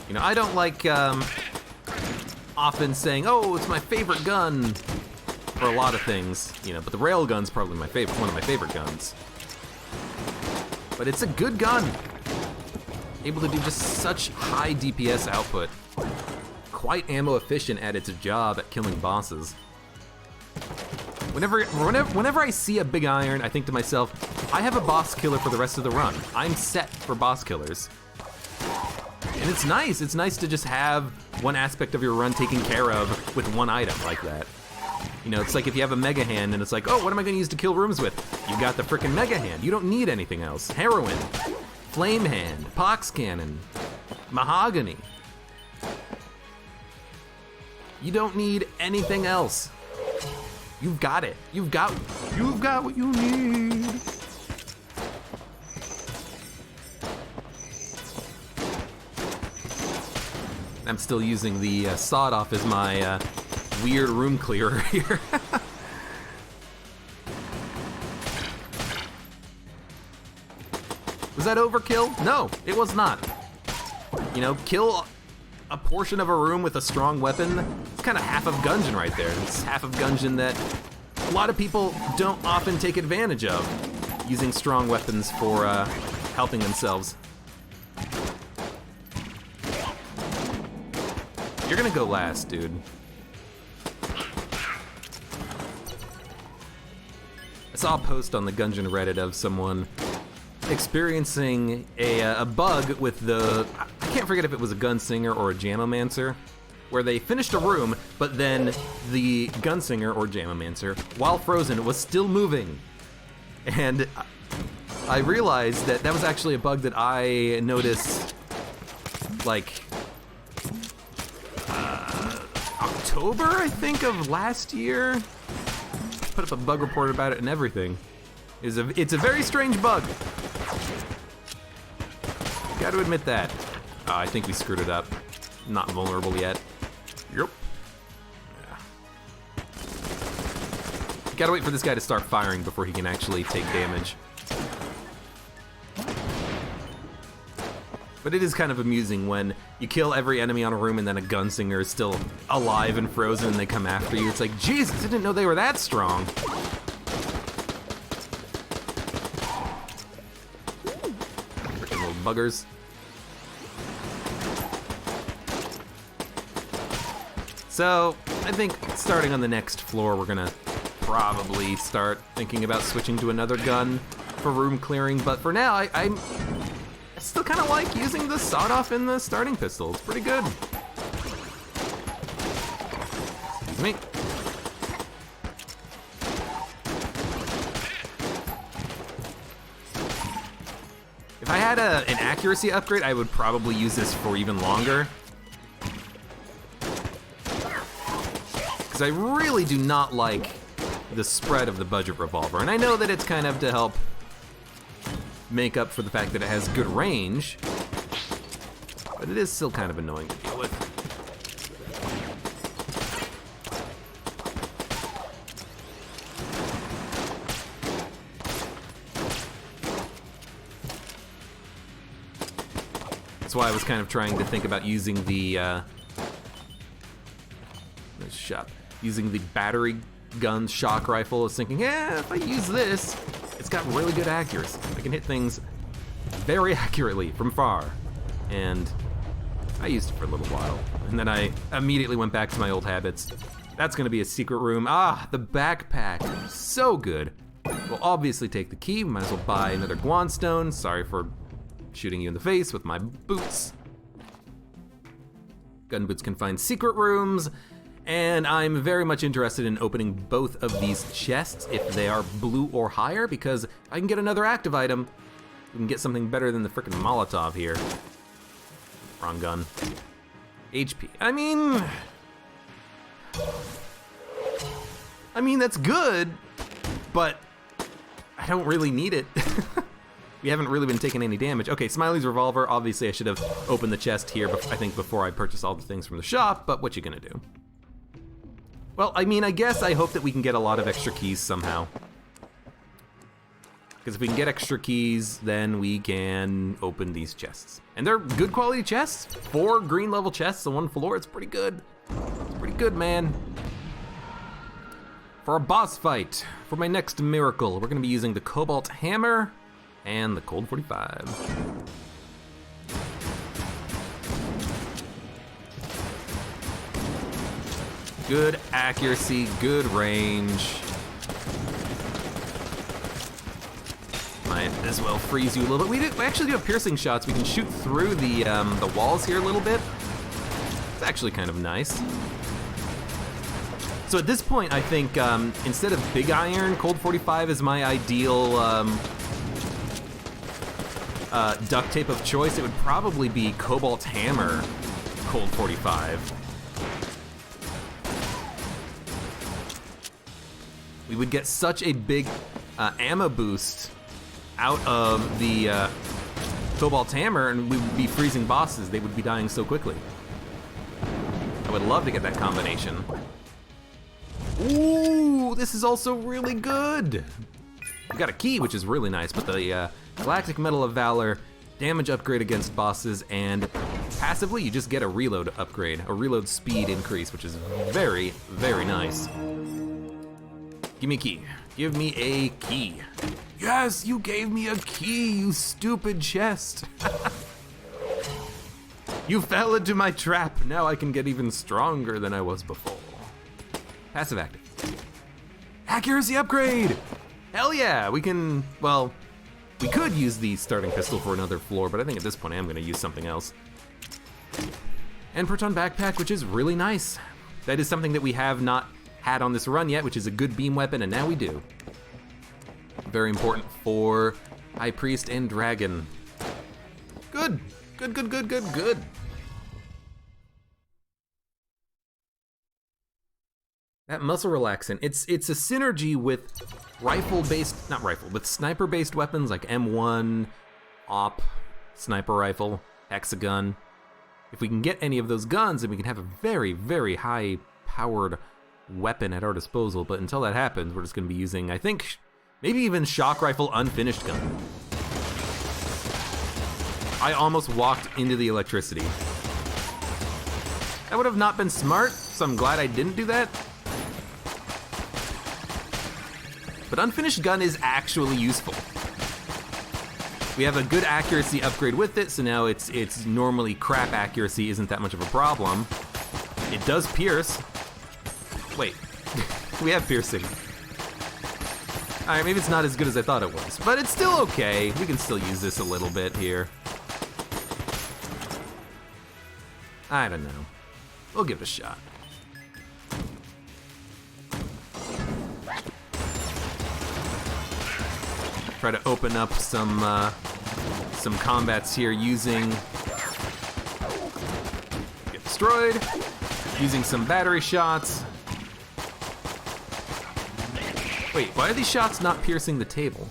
You know, I don't like often saying, oh, it's my favorite gun for a lot of things, you know, but the railgun's probably my favorite, one of my favorite guns. But it's a good gun. Able to do just such high DPS output. Quite ammo efficient at its job at killing bosses. Whenever I see a big iron, I think to myself, I have a boss killer for the rest of the run. I'm set for boss killers. And it's nice to just have one aspect of your run taken care of with one item like that. You know, it's like if you have a Mega Hand and it's like, oh, what am I gonna use to kill rooms with? You got the frickin' Mega Hand. You don't need anything else. Heroin, Flame Hand, Pox Cannon, Mahogany. You don't need anything else. You've got it. You've got what you need. I'm still using the sawed off as my weird room clearer here. Was that overkill? No, it was not. You know, kill a portion of a room with a strong weapon, it's kind of half of Gungeon right there. It's half of Gungeon that a lot of people don't often take advantage of, using strong weapons for helping themselves. You're gonna go last, dude. I saw a post on the Gungeon Reddit of someone experiencing a bug with the, I can't forget if it was a Gunsinger or a Jamomancer, where they finished a room, but then the Gunsinger or Jamomancer, while frozen, was still moving. And I realized that that was actually a bug that I noticed, like, October, I think, of last year. Put up a bug report about it and everything. It's a very strange bug. Gotta admit that. I think we screwed it up. Not vulnerable yet. Yep. Yeah. Gotta wait for this guy to start firing before he can actually take damage. But it is kind of amusing when you kill every enemy on a room and then a gunslinger is still alive and frozen and they come after you. It's like, Jesus, I didn't know they were that strong. Freaking little buggers. So, I think starting on the next floor, we're gonna probably start thinking about switching to another gun for room clearing, but for now, I still kind of like using the sawed-off in the starting pistol. It's pretty good. Excuse me. If I had an accuracy upgrade, I would probably use this for even longer. Because I really do not like the spread of the budget revolver. And I know that it's kind of to help make up for the fact that it has good range, but it is still kind of annoying to deal with. That's why I was kind of trying to think about using the using the battery gun shock rifle. I was thinking, yeah, if I use this, it's got really good accuracy. I can hit things very accurately from far. And I used it for a little while. And then I immediately went back to my old habits. That's gonna be a secret room. Ah, the backpack, so good. We'll obviously take the key. Might as well buy another Guanstone. Sorry for shooting you in the face with my boots. Gun boots can find secret rooms. And I'm very much interested in opening both of these chests if they are blue or higher, because I can get another active item. We can get something better than the frickin' Molotov here. Wrong gun. HP. I mean, that's good, but I don't really need it. We haven't really been taking any damage. Okay, Smiley's revolver. Obviously, I should have opened the chest here, I think, before I purchased all the things from the shop, but what you gonna do? Well, I mean, I guess I hope that we can get a lot of extra keys somehow. Because if we can get extra keys, then we can open these chests. And they're good quality chests. 4 green level chests on 1 floor, it's pretty good. It's pretty good, man. For our boss fight, for my next miracle, we're gonna be using the Cobalt Hammer and the Cold 45. Good accuracy, good range. Might as well freeze you a little bit. We actually do have piercing shots. We can shoot through the walls here a little bit. It's actually kind of nice. So at this point, I think instead of Big Iron, Cold 45 is my ideal duct tape of choice. It would probably be Cobalt Hammer, Cold 45. We would get such a big ammo boost out of the Cobalt Hammer, and we would be freezing bosses. They would be dying so quickly. I would love to get that combination. Ooh, this is also really good. We got a key, which is really nice, but the Galactic Medal of Valor, damage upgrade against bosses, and passively you just get a reload upgrade, a reload speed increase, which is very, very nice. Give me a key. Give me a key. Yes, you gave me a key, you stupid chest. You fell into my trap. Now I can get even stronger than I was before. Passive active. Accuracy upgrade! Hell yeah, we can, well, we could use the starting pistol for another floor, but I think at this point I am gonna use something else. And Proton Backpack, which is really nice. That is something that we have not had on this run yet, which is a good beam weapon, and now we do. Very important for High Priest and Dragon. Good, good, good, good, good, good. That muscle relaxant, it's a synergy with with sniper-based weapons like M1, AWP, sniper rifle, hexagun. If we can get any of those guns, then we can have a very, very high-powered weapon at our disposal, but until that happens, we're just gonna be using, I think, maybe even shock rifle unfinished gun. I almost walked into the electricity. That would have not been smart, so I'm glad I didn't do that. But unfinished gun is actually useful. We have a good accuracy upgrade with it, so now it's normally crap accuracy isn't that much of a problem. It does pierce. Wait, we have piercing. All right, maybe it's not as good as I thought it was, but it's still okay. We can still use this a little bit here. I don't know. We'll give it a shot. Try to open up some combats here using get destroyed, using some battery shots. Wait, why are these shots not piercing the table?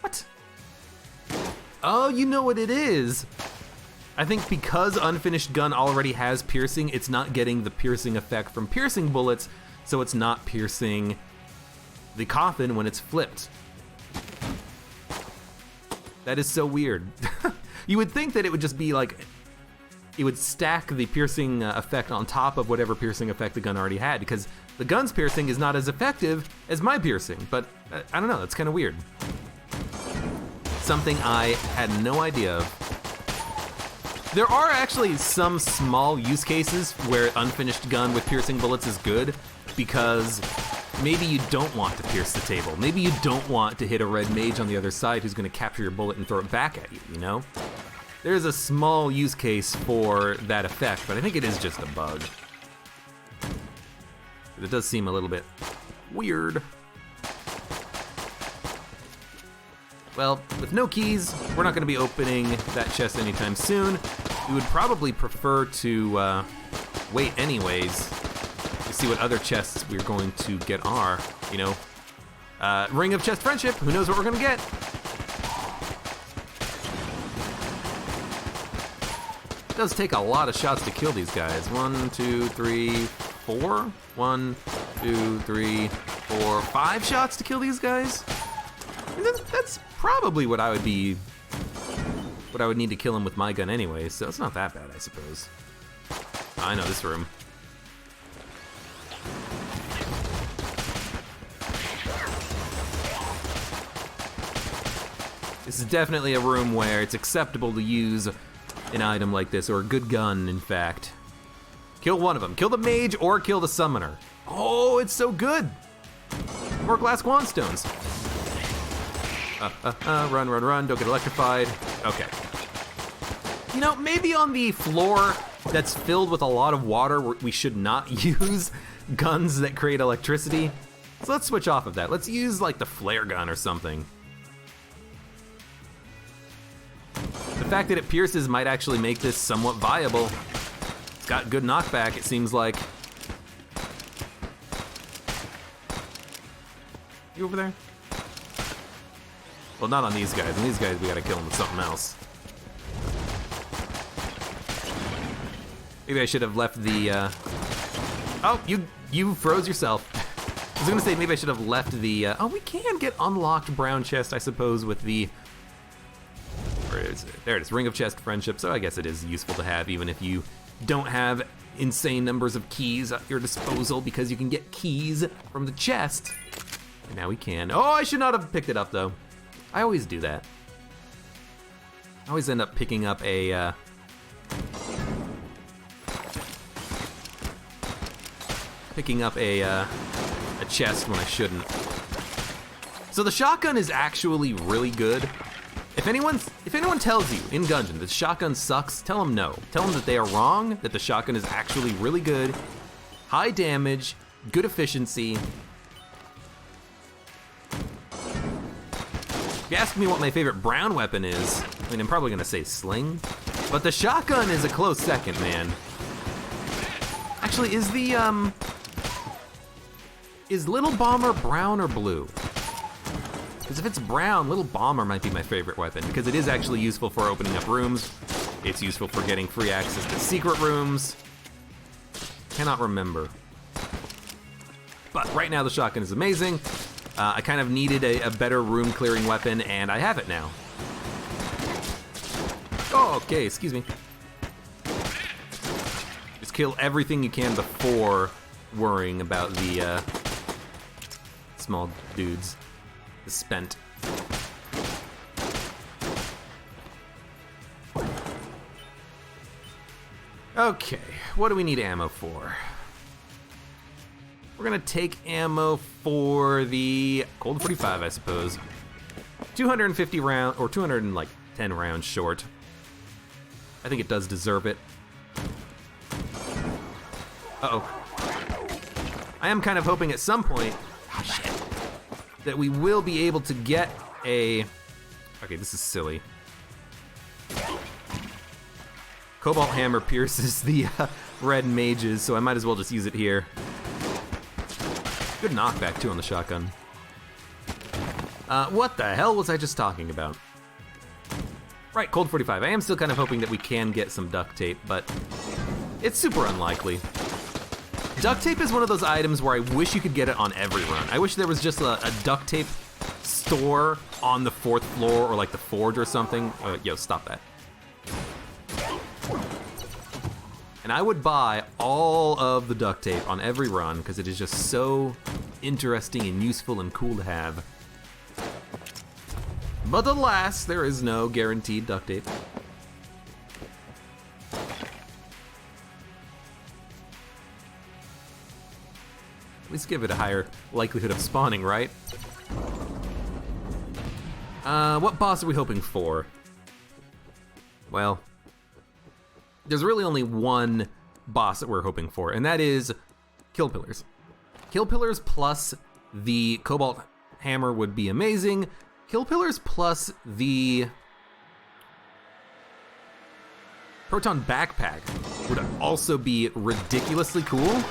What? Oh, you know what it is. I think because unfinished gun already has piercing, it's not getting the piercing effect from piercing bullets, so it's not piercing the coffin when it's flipped. That is so weird. You would think that it would just be like, it would stack the piercing effect on top of whatever piercing effect the gun already had, because the gun's piercing is not as effective as my piercing, but I don't know, that's kind of weird. Something I had no idea of. There are actually some small use cases where unfinished gun with piercing bullets is good, because maybe you don't want to pierce the table. Maybe you don't want to hit a red mage on the other side who's gonna capture your bullet and throw it back at you, you know? There's a small use case for that effect, but I think it is just a bug. But it does seem a little bit weird. Well, with no keys, we're not gonna be opening that chest anytime soon. We would probably prefer to wait anyways, see what other chests we're going to get are, you know. Ring of Chest Friendship, who knows what we're gonna get? It does take a lot of shots to kill these guys. 1, 2, 3, 4? 1, 2, 3, 4, 5 shots to kill these guys? And that's probably what I would need to kill him with my gun anyway, so it's not that bad, I suppose. I know this room. This is definitely a room where it's acceptable to use an item like this, or a good gun, in fact. Kill one of them. Kill the mage or kill the summoner. Oh, it's so good. More glass Quandstones. Run, run, run, don't get electrified. Okay. You know, maybe on the floor that's filled with a lot of water, we should not use guns that create electricity. So let's switch off of that. Let's use like the flare gun or something. The fact that it pierces might actually make this somewhat viable. It's got good knockback, it seems like. You over there? Well, not on these guys. On these guys, we gotta kill them with something else. Maybe I should have left the, Oh, you froze yourself. I was gonna say maybe I should have left the, Oh, we can get unlocked brown chest, I suppose, with the... Where is it? There it is, Ring of Chest Friendship, so I guess it is useful to have even if you don't have insane numbers of keys at your disposal, because you can get keys from the chest. And now we can. Oh, I should not have picked it up, though. I always do that. I always end up picking up a chest when I shouldn't. So the shotgun is actually really good. If anyone tells you in Gungeon that the shotgun sucks, tell them no. Tell them that they are wrong, that the shotgun is actually really good. High damage, good efficiency. If you ask me what my favorite brown weapon is, I mean, I'm probably gonna say sling, but the shotgun is a close second, man. Actually, is Little Bomber brown or blue? Because if it's brown, Little Bomber might be my favorite weapon, because it is actually useful for opening up rooms. It's useful for getting free access to secret rooms. cannot remember. But right now the shotgun is amazing. I kind of needed a better room clearing weapon, and I have it now. Oh, okay, excuse me. Just kill everything you can before worrying about the small dudes. The spent. Okay, what do we need ammo for? We're gonna take ammo for the Colt 45, I suppose. 250 round, or 210 rounds short. I think it does deserve it. Uh-oh. I am kind of hoping at some point, that we will be able to get a... Okay, this is silly. Cobalt Hammer pierces the red mages, so I might as well just use it here. Good knockback, too, on the shotgun. What the hell was I just talking about? Right, Colt 45. I am still kind of hoping that we can get some duct tape, but it's super unlikely. Duct tape is one of those items where I wish you could get it on every run. I wish there was just a duct tape store on the 4th floor or like the forge or something. Yo, stop that. And I would buy all of the duct tape on every run because it is just so interesting and useful and cool to have. But alas, there is no guaranteed duct tape. At least give it a higher likelihood of spawning, right? What boss are we hoping for? Well, there's really only one boss that we're hoping for, and that is Kill Pillars. Kill Pillars plus the Cobalt Hammer would be amazing. Kill Pillars plus the Proton Backpack would also be ridiculously cool.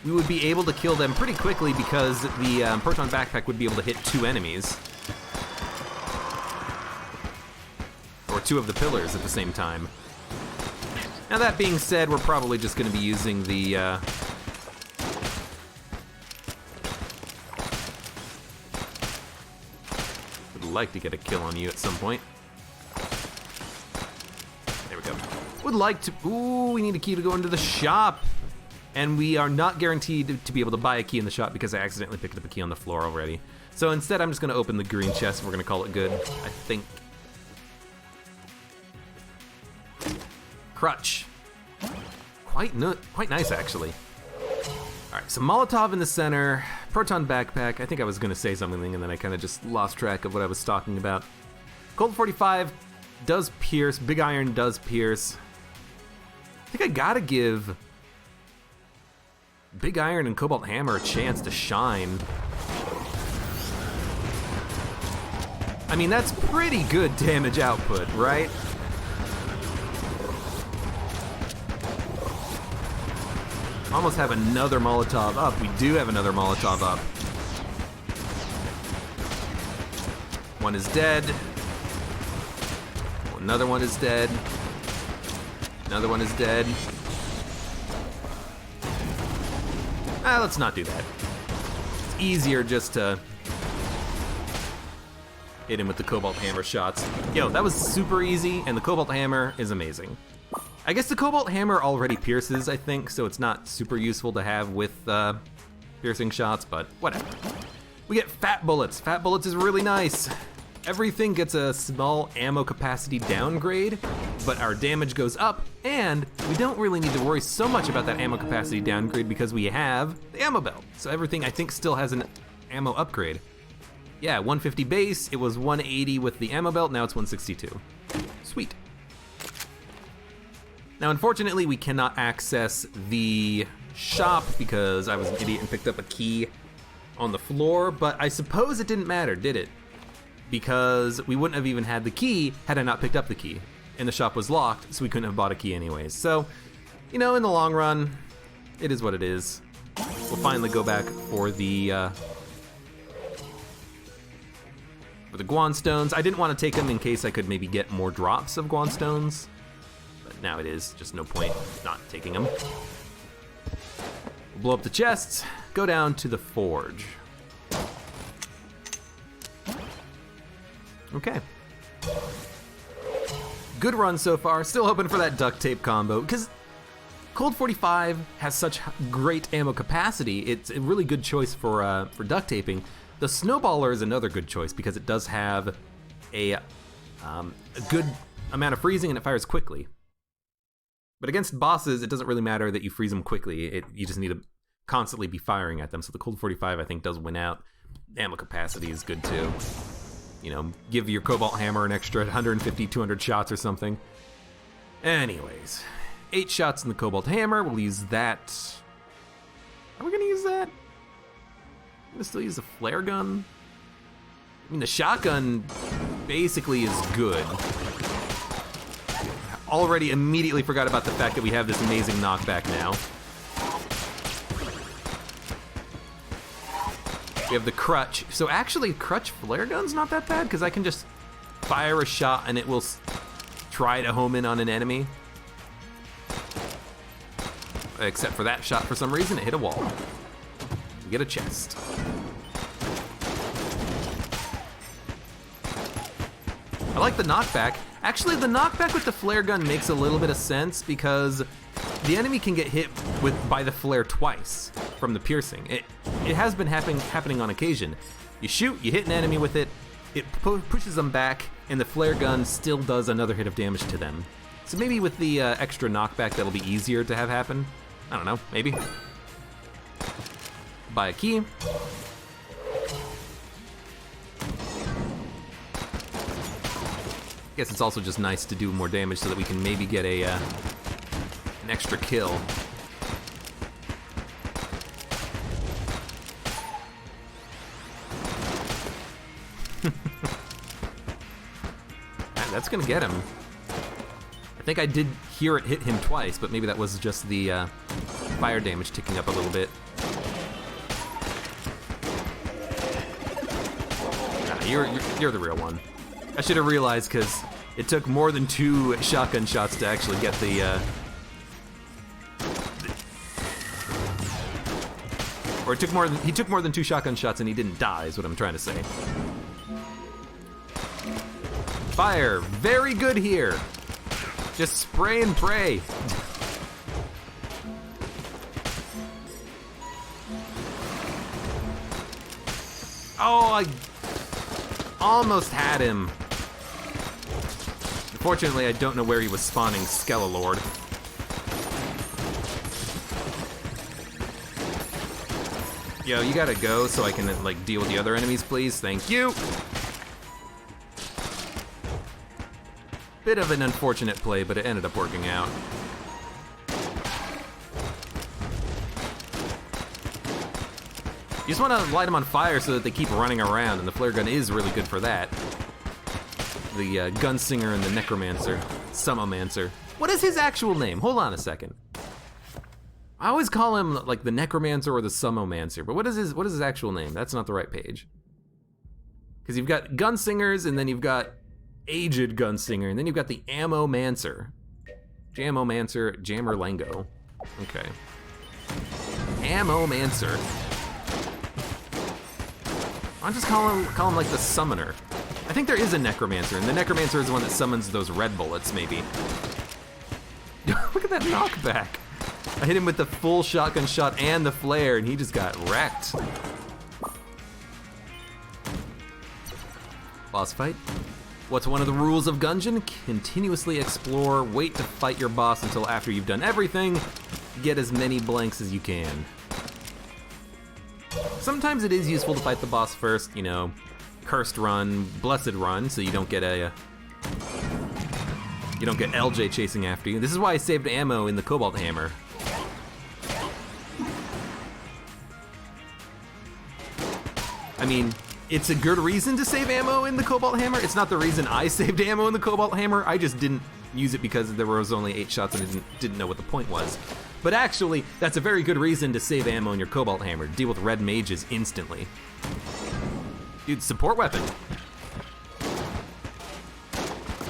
We would be able to kill them pretty quickly because the Proton Backpack would be able to hit 2 enemies. Or 2 of the pillars at the same time. Now that being said, we're probably just going to be using the... Would like to get a kill on you at some point. There we go. Would like to... Ooh, we need a key to go into the shop. And we are not guaranteed to be able to buy a key in the shop because I accidentally picked up a key on the floor already. So instead, I'm just going to open the green chest and we're going to call it good, I think. Crutch. Quite nice, actually. All right, so Molotov in the center, Proton Backpack. I think I was going to say something and then I kind of just lost track of what I was talking about. Colt 45 does pierce. Big Iron does pierce. I think I got to give Big Iron and Cobalt Hammer a chance to shine. I mean, that's pretty good damage output, right? Almost have another Molotov up. We do have another Molotov up. One is dead. Another one is dead. Another one is dead. Let's not do that. It's easier just to hit him with the Cobalt Hammer shots. Yo, that was super easy, and the Cobalt Hammer is amazing. I guess the Cobalt Hammer already pierces, I think, so it's not super useful to have with piercing shots, but whatever. We get Fat Bullets. Fat Bullets is really nice. Everything gets a small ammo capacity downgrade, but our damage goes up, and we don't really need to worry so much about that ammo capacity downgrade because we have the ammo belt. So everything, I think, still has an ammo upgrade. Yeah, 150 base, it was 180 with the ammo belt, now it's 162. Sweet. Now, unfortunately, we cannot access the shop because I was an idiot and picked up a key on the floor, but I suppose it didn't matter, did it? Because we wouldn't have even had the key had I not picked up the key. And the shop was locked, so we couldn't have bought a key anyways. So, you know, in the long run, it is what it is. We'll finally go back for the Guan stones. I didn't want to take them in case I could maybe get more drops of Guan stones. But now it is. Just no point not taking them. We'll blow up the chests, go down to the forge. Okay. Good run so far. Still hoping for that duct tape combo, because Colt 45 has such great ammo capacity. It's a really good choice for duct taping. The Snowballer is another good choice because it does have a good amount of freezing and it fires quickly. But against bosses, it doesn't really matter that you freeze them quickly. You just need to constantly be firing at them. So the Colt 45, I think, does win out. Ammo capacity is good too. You know, give your Cobalt Hammer an extra 150, 200 shots or something. Anyways, 8 shots in the Cobalt Hammer. We'll use that. Are we gonna use that? I'm gonna still use the flare gun. I mean, the shotgun basically is good. Already immediately forgot about the fact that we have this amazing knockback now. We have the crutch. So actually, crutch flare gun's not that bad because I can just fire a shot and it will try to home in on an enemy. Except for that shot, for some reason, it hit a wall. We get a chest. I like the knockback. Actually, the knockback with the flare gun makes a little bit of sense because the enemy can get hit by the flare twice from the piercing. It has been happening on occasion. You shoot, you hit an enemy with it, it pushes them back, and the flare gun still does another hit of damage to them. So maybe with the extra knockback, that'll be easier to have happen. I don't know, maybe. Buy a key. Guess it's also just nice to do more damage so that we can maybe get an extra kill. That's gonna get him. I think I did hear it hit him twice, but maybe that was just the fire damage ticking up a little bit. Nah, you're the real one. I should have realized because it took more than 2 shotgun shots to actually get the or he took more than 2 shotgun shots and he didn't die, is what I'm trying to say. Fire, very good here. Just spray and pray. Oh, I almost had him. Unfortunately, I don't know where he was spawning Skelelord. Yo, you gotta go so I can like deal with the other enemies, please. Thank you. Bit of an unfortunate play, but it ended up working out. You just want to light them on fire so that they keep running around, and the flare gun is really good for that. The Gunslinger and the Necromancer, Summomancer. What is his actual name? Hold on a second. I always call him like the Necromancer or the Summomancer, but what is his actual name? That's not the right page. Because you've got Gunsingers, and then you've got Aged Gunslinger, and then you've got the Ammo-Mancer. Jammo-Mancer, Jammerlango. Okay. Ammo-Mancer. I'll just call him like the Summoner. I think there is a Necromancer, and the Necromancer is the one that summons those red bullets, maybe. Look at that knockback. I hit him with the full shotgun shot and the flare, and he just got wrecked. Boss fight. What's one of the rules of Gungeon? Continuously explore, wait to fight your boss until after you've done everything, get as many blanks as you can. Sometimes it is useful to fight the boss first, you know, cursed run, blessed run, so you don't get LJ chasing after you. This is why I saved ammo in the Cobalt Hammer. I mean, it's a good reason to save ammo in the Cobalt Hammer. It's not the reason I saved ammo in the Cobalt Hammer. I just didn't use it because there was only 8 shots and I didn't know what the point was. But actually, that's a very good reason to save ammo in your Cobalt Hammer. Deal with red mages instantly. Dude, support weapon.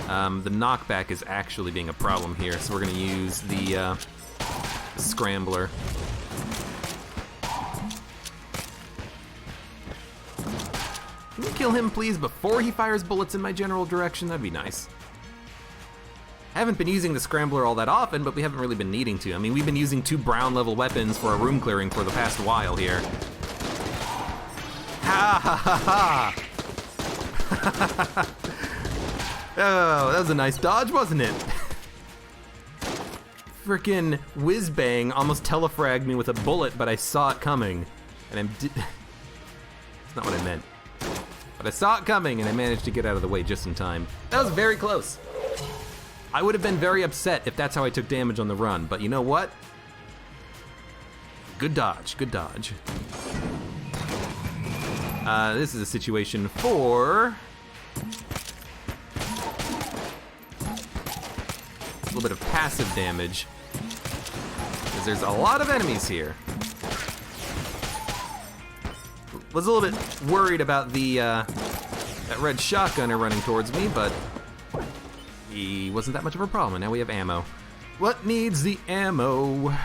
The knockback is actually being a problem here, so we're gonna use the scrambler. Can you kill him, please, before he fires bullets in my general direction? That'd be nice. I haven't been using the scrambler all that often, but we haven't really been needing to. I mean, we've been using 2 brown level weapons for a room clearing for the past while here. Ha ha ha ha! Oh, that was a nice dodge, wasn't it? Frickin' whiz-bang almost telefragged me with a bullet, but I saw it coming. And it's not what I meant. But I saw it coming, and I managed to get out of the way just in time. That was very close. I would have been very upset if that's how I took damage on the run, but you know what? Good dodge, good dodge. This is a situation for a little bit of passive damage, because there's a lot of enemies here. Was a little bit worried about the that red shotgunner running towards me, but he wasn't that much of a problem, and now we have ammo. What needs the ammo?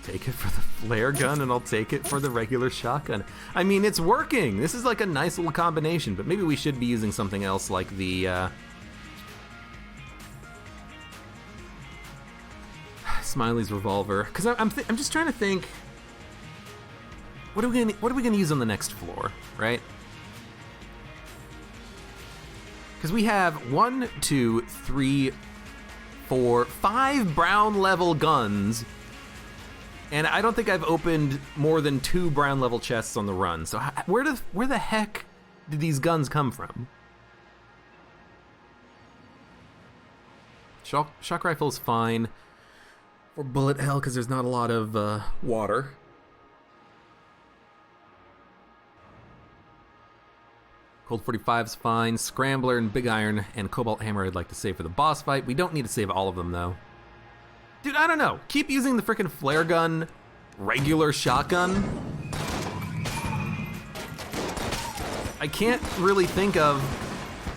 Take it for the flare gun, and I'll take it for the regular shotgun. I mean, it's working. This is like a nice little combination, but maybe we should be using something else like the Smiley's revolver, because I'm just trying to think. What are we gonna use on the next floor, right? Because we have 1, 2, 3, 4, 5 brown level guns, and I don't think I've opened more than 2 brown level chests on the run. So where the heck did these guns come from? Shock rifle's fine. Or bullet hell, because there's not a lot of water. Colt 45's fine. Scrambler and Big Iron and Cobalt Hammer I'd like to save for the boss fight. We don't need to save all of them, though. Dude, I don't know. Keep using the frickin' flare gun, regular shotgun. I can't really think of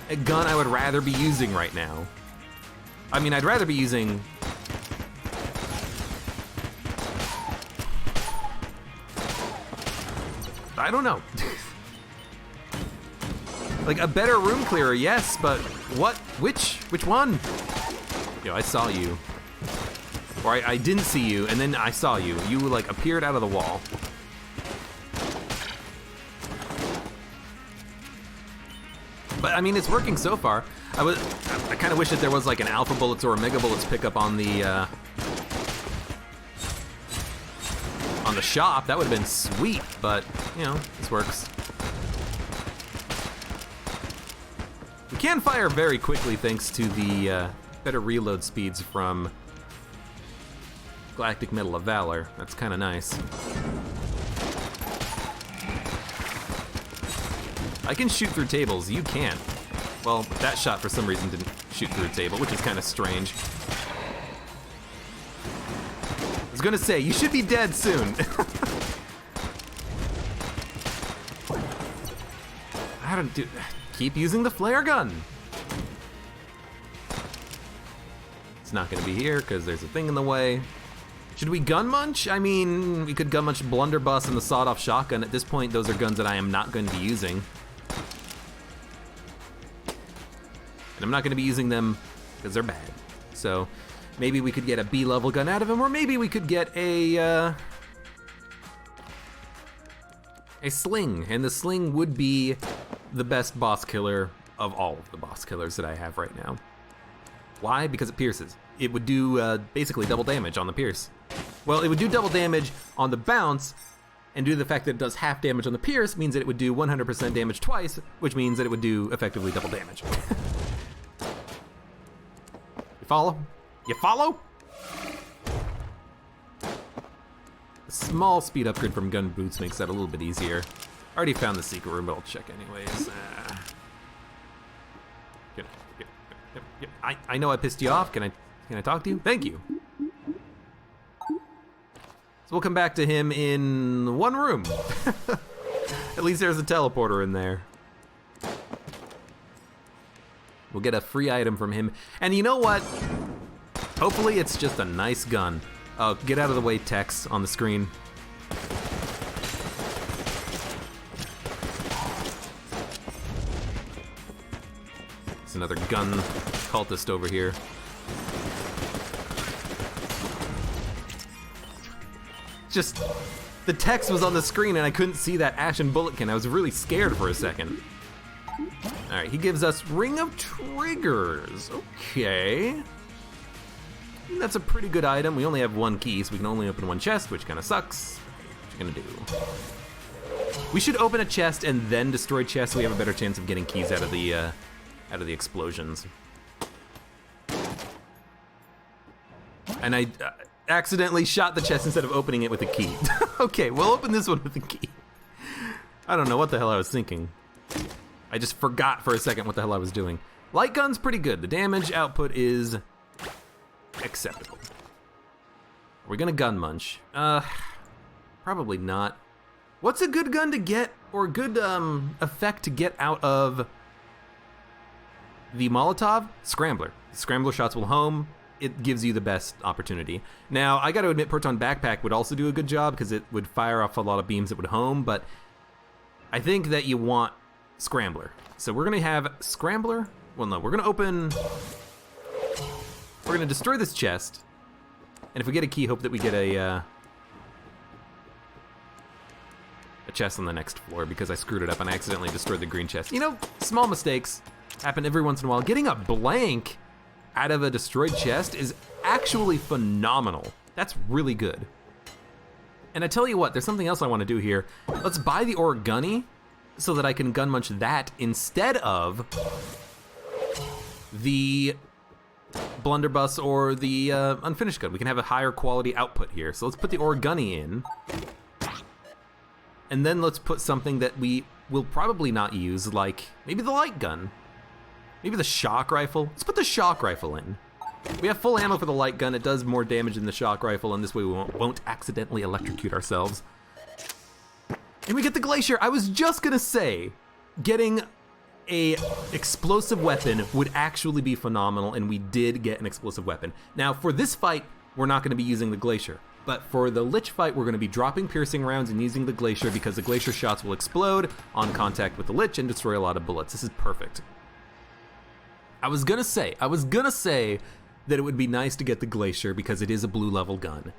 a gun I would rather be using right now. I mean, I'd rather be using... I don't know. Like a better room clearer, yes, but what? Which one? Yo, I saw you. Or I didn't see you, and then I saw you. You like appeared out of the wall. But I mean, it's working so far. I kind of wish that there was like an Alpha Bullets or a Mega Bullets pickup on the shop. That would have been sweet, but you know, this works. We can fire very quickly thanks to the better reload speeds from Galactic Medal of Valor. That's kind of nice. I can shoot through tables, you can't. Well, that shot for some reason didn't shoot through a table, which is kind of strange. I was gonna say, you should be dead soon. I don't do. Keep using the flare gun. It's not gonna be here because there's a thing in the way. Should we gun munch? I mean, we could gun munch blunderbuss and the sawed-off shotgun. At this point, those are guns that I am not going to be using. And I'm not going to be using them because they're bad. So maybe we could get a B-level gun out of them, or maybe we could get a sling. And the sling would be the best boss killer of all of the boss killers that I have right now. Why? Because it pierces. It would do basically double damage on the pierce. Well, it would do double damage on the bounce, and due to the fact that it does half damage on the pierce means that it would do 100% damage twice, which means that it would do effectively double damage. You follow? You follow? A small speed upgrade from gun boots makes that a little bit easier. I already found the secret room, but I'll check anyways. I know I pissed you off. Can I talk to you? Thank you. we'll come back to him in one room. At least there's a teleporter in there. We'll get a free item from him. And you know what? Hopefully it's just a nice gun. Oh, get out of the way, text on the screen. There's another gun cultist over here. Just, the text was on the screen and I couldn't see that ashen bulletkin. I was really scared for a second. All right, he gives us Ring of Triggers. Okay. That's a pretty good item. We only have one key, so we can only open one chest, which kind of sucks. What you gonna do? We should open a chest and then destroy chests so we have a better chance of getting keys out of the explosions. And I accidentally shot the chest instead of opening it with a key. Okay, we'll open this one with a key. I don't know what the hell I was thinking. I just forgot for a second what the hell I was doing. Light gun's pretty good. The damage output is acceptable. Are we gonna gun munch? Probably not. What's a good gun to get, or a good effect to get out of the Molotov? Scrambler. Scrambler shots will home. It gives you the best opportunity. Now, I gotta admit, Proton Backpack would also do a good job because it would fire off a lot of beams that would home, but I think that you want Scrambler. So we're gonna have Scrambler. Well, no, we're gonna destroy this chest, and if we get a key, hope that we get a chest on the next floor because I screwed it up and I accidentally destroyed the green chest. You know, small mistakes happen every once in a while. Getting a blank out of a destroyed chest is actually phenomenal. That's really good. And I tell you what, there's something else I want to do here. Let's buy the Orgunny so that I can gun munch that instead of the blunderbuss or the unfinished gun. We can have a higher quality output here. So let's put the Orgunny in. And then let's put something that we will probably not use, like maybe the light gun. Maybe the shock rifle. Let's put the shock rifle in. We have full ammo for the light gun. It does more damage than the shock rifle, and this way we won't accidentally electrocute ourselves. And we get the glacier. I was just gonna say, getting a explosive weapon would actually be phenomenal, and we did get an explosive weapon. Now, for this fight, we're not gonna be using the glacier. But for the Lich fight, we're gonna be dropping piercing rounds and using the glacier because the glacier shots will explode on contact with the Lich and destroy a lot of bullets. This is perfect. I was gonna say that it would be nice to get the glacier because it is a blue level gun.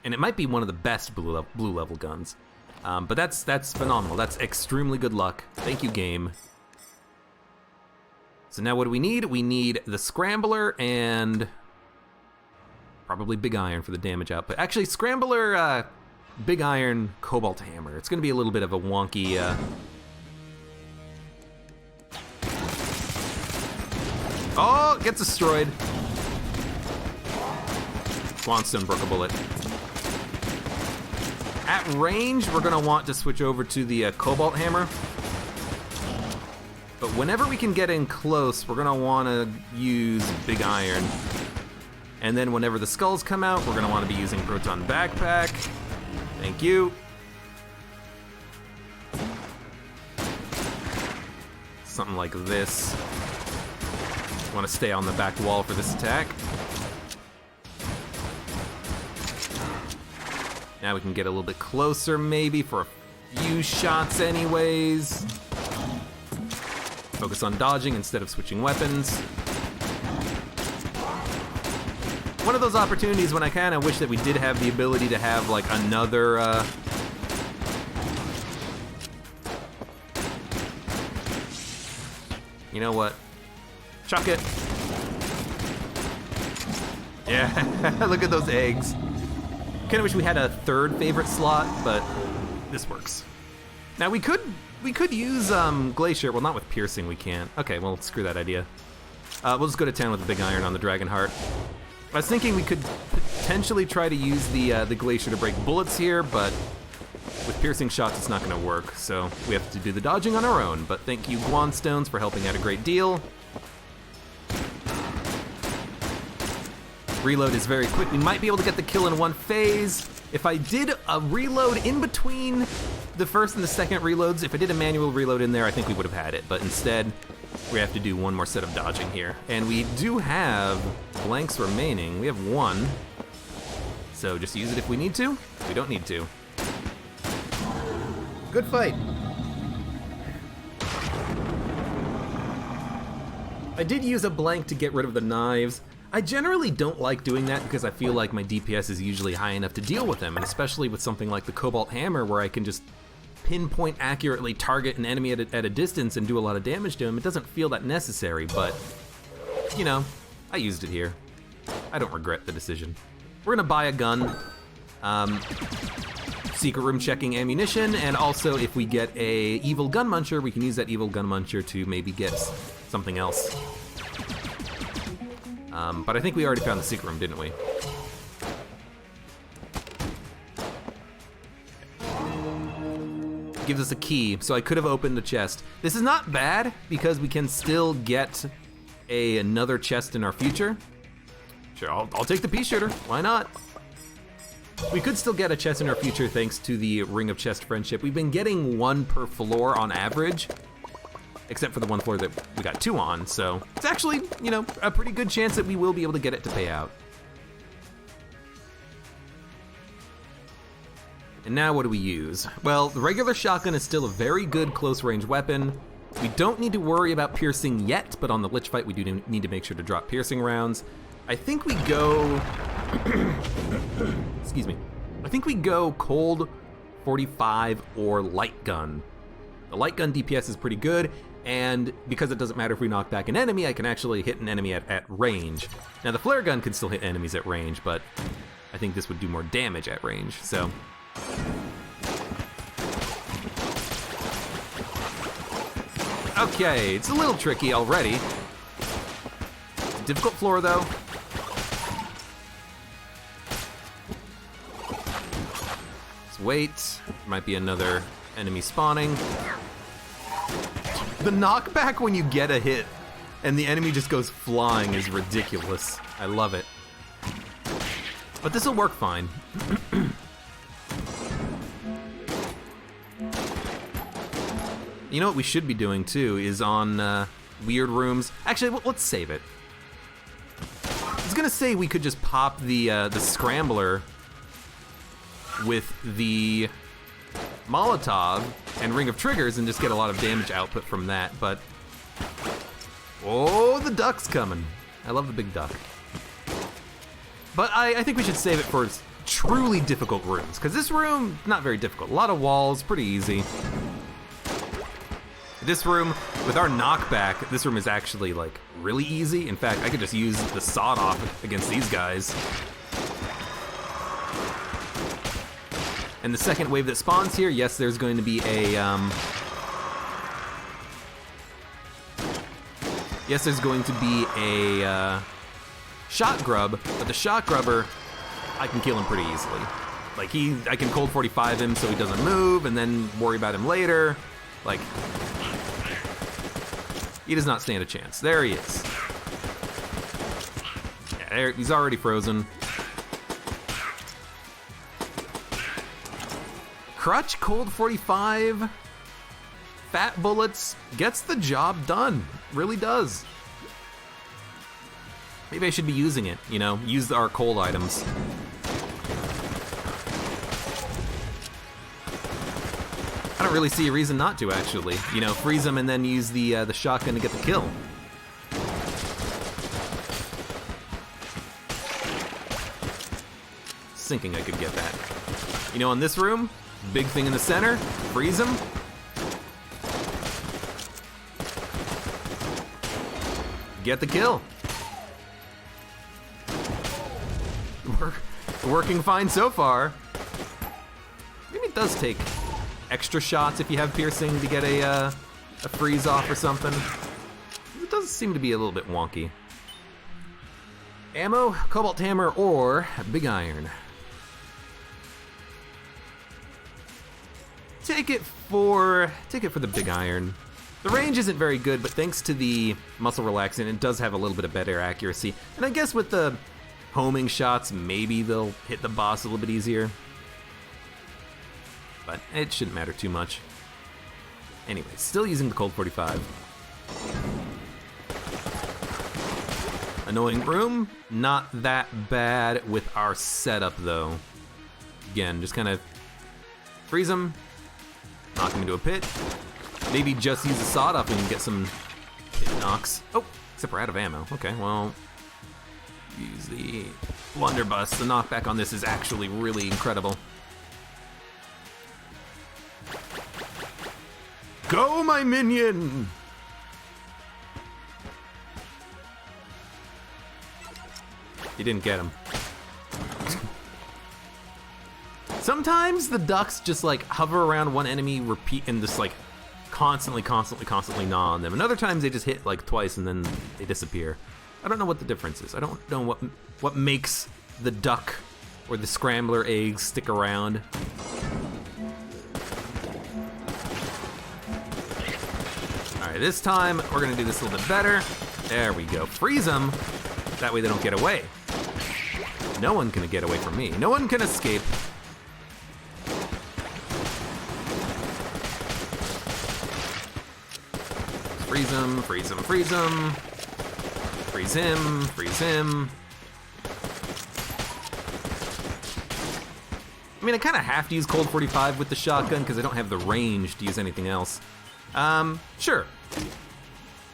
And it might be one of the best blue level guns. But that's phenomenal. That's extremely good luck. Thank you, game. So now what do we need? We need the Scrambler and probably Big Iron for the damage output. Actually, Scrambler, Big Iron, Cobalt Hammer. It's gonna be a little bit of a wonky, Oh, it gets destroyed. Swanstone broke a bullet. At range, we're gonna want to switch over to the Cobalt Hammer. But whenever we can get in close, we're gonna wanna use Big Iron. And then whenever the skulls come out, we're gonna wanna be using Proton Backpack. Thank you. Something like this. Want to stay on the back wall for this attack. Now we can get a little bit closer maybe for a few shots anyways. Focus on dodging instead of switching weapons. One of those opportunities when I kind of wish that we did have the ability to have like another you know what? Chuck it. Yeah, look at those eggs. Kind of wish we had a third favorite slot, but this works. Now we could use Glacier. Well, not with piercing, we can't. Okay, well, screw that idea. We'll just go to town with the Big Iron on the Dragonheart. I was thinking we could potentially try to use the Glacier to break bullets here, but with piercing shots, it's not going to work. So we have to do the dodging on our own. But thank you, Guanstones, for helping out a great deal. reload is very quick. We might be able to get the kill in one phase. If I did a reload in between the first and the second reloads, if I did a manual reload in there, I think we would have had it. But instead, we have to do one more set of dodging here. And we do have blanks remaining. We have one. So just use it if we need to. We don't need to. Good fight. I did use a blank to get rid of the knives. I generally don't like doing that because I feel like my DPS is usually high enough to deal with them, and especially with something like the Cobalt Hammer where I can just pinpoint accurately target an enemy at a distance and do a lot of damage to him. It doesn't feel that necessary, but, you know, I used it here. I don't regret the decision. We're gonna buy a gun, secret room checking ammunition, and also if we get a evil gun muncher, we can use that evil gun muncher to maybe get something else. But I think we already found the secret room, didn't we? Gives us a key, so I could have opened the chest. This is not bad because we can still get another chest in our future. Sure, I'll take the pea shooter. Why not? We could still get a chest in our future thanks to the Ring of Chest Friendship. We've been getting one per floor on average, except for the one floor that we got two on, so it's actually, you know, a pretty good chance that we will be able to get it to pay out. And now what do we use? Well, the regular shotgun is still a very good close-range weapon. We don't need to worry about piercing yet, but on the Lich fight we do need to make sure to drop piercing rounds. I think we go, excuse me, I think we go cold 45 or light gun. The light gun DPS is pretty good, and because it doesn't matter if we knock back an enemy, I can actually hit an enemy at range. Now the flare gun can still hit enemies at range, but I think this would do more damage at range, so. Okay, it's a little tricky already. It's a difficult floor though. Let's wait, might be another enemy spawning. The knockback when you get a hit and the enemy just goes flying is ridiculous. I love it. But this will work fine. You know what we should be doing too is on weird rooms. Actually, let's save it. I was gonna say we could just pop the scrambler with the Molotov and Ring of Triggers and just get a lot of damage output from that, but oh, the duck's coming. I love the big duck. But I think we should save it for truly difficult rooms, because this room, not very difficult. A lot of walls, pretty easy. This room, with our knockback, this room is actually like really easy. In fact, I could just use the sawed off against these guys. And the second wave that spawns here, yes, there's going to be a, yes, there's going to be a shot grub, but the shot grubber, I can kill him pretty easily. Like I can cold 45 him so he doesn't move, and then worry about him later. Like, he does not stand a chance. There he is. Yeah, there, he's already frozen. Crutch, cold 45, fat bullets, gets the job done. Really does. Maybe I should be using it, you know, use our cold items. I don't really see a reason not to, actually. You know, freeze them and then use the shotgun to get the kill. was thinking I could get that. You know, in this room, big thing in the center, freeze him. Get the kill. We're working fine so far. Maybe it does take extra shots if you have piercing to get a freeze off or something. It does seem to be a little bit wonky. Ammo, Cobalt Hammer, or Big Iron. Take it for the Big Iron. The range isn't very good, but thanks to the muscle relaxant, it does have a little bit of better accuracy. And I guess with the homing shots, maybe they'll hit the boss a little bit easier. But it shouldn't matter too much. Anyway, still using the Colt 45. Annoying room, not that bad with our setup though. Again, just kind of freeze him, knock him into a pit. Maybe just use a sawed off and get some pit knocks. Oh, except we're out of ammo. Okay, well, use the blunderbuss. The knockback on this is actually really incredible. Go, my minion! You didn't get him. Sometimes the ducks just like hover around one enemy, repeat, and just like constantly gnaw on them. And other times they just hit like twice and then they disappear. I don't know what the difference is. I don't know what makes the duck or the scrambler eggs stick around. All right, this time we're gonna do this a little bit better. There we go. Freeze them. That way they don't get away. No one can get away from me. No one can escape. Freeze him, freeze him, freeze him. Freeze him, freeze him. I mean, I kind of have to use Colt 45 with the shotgun because I don't have the range to use anything else. Sure.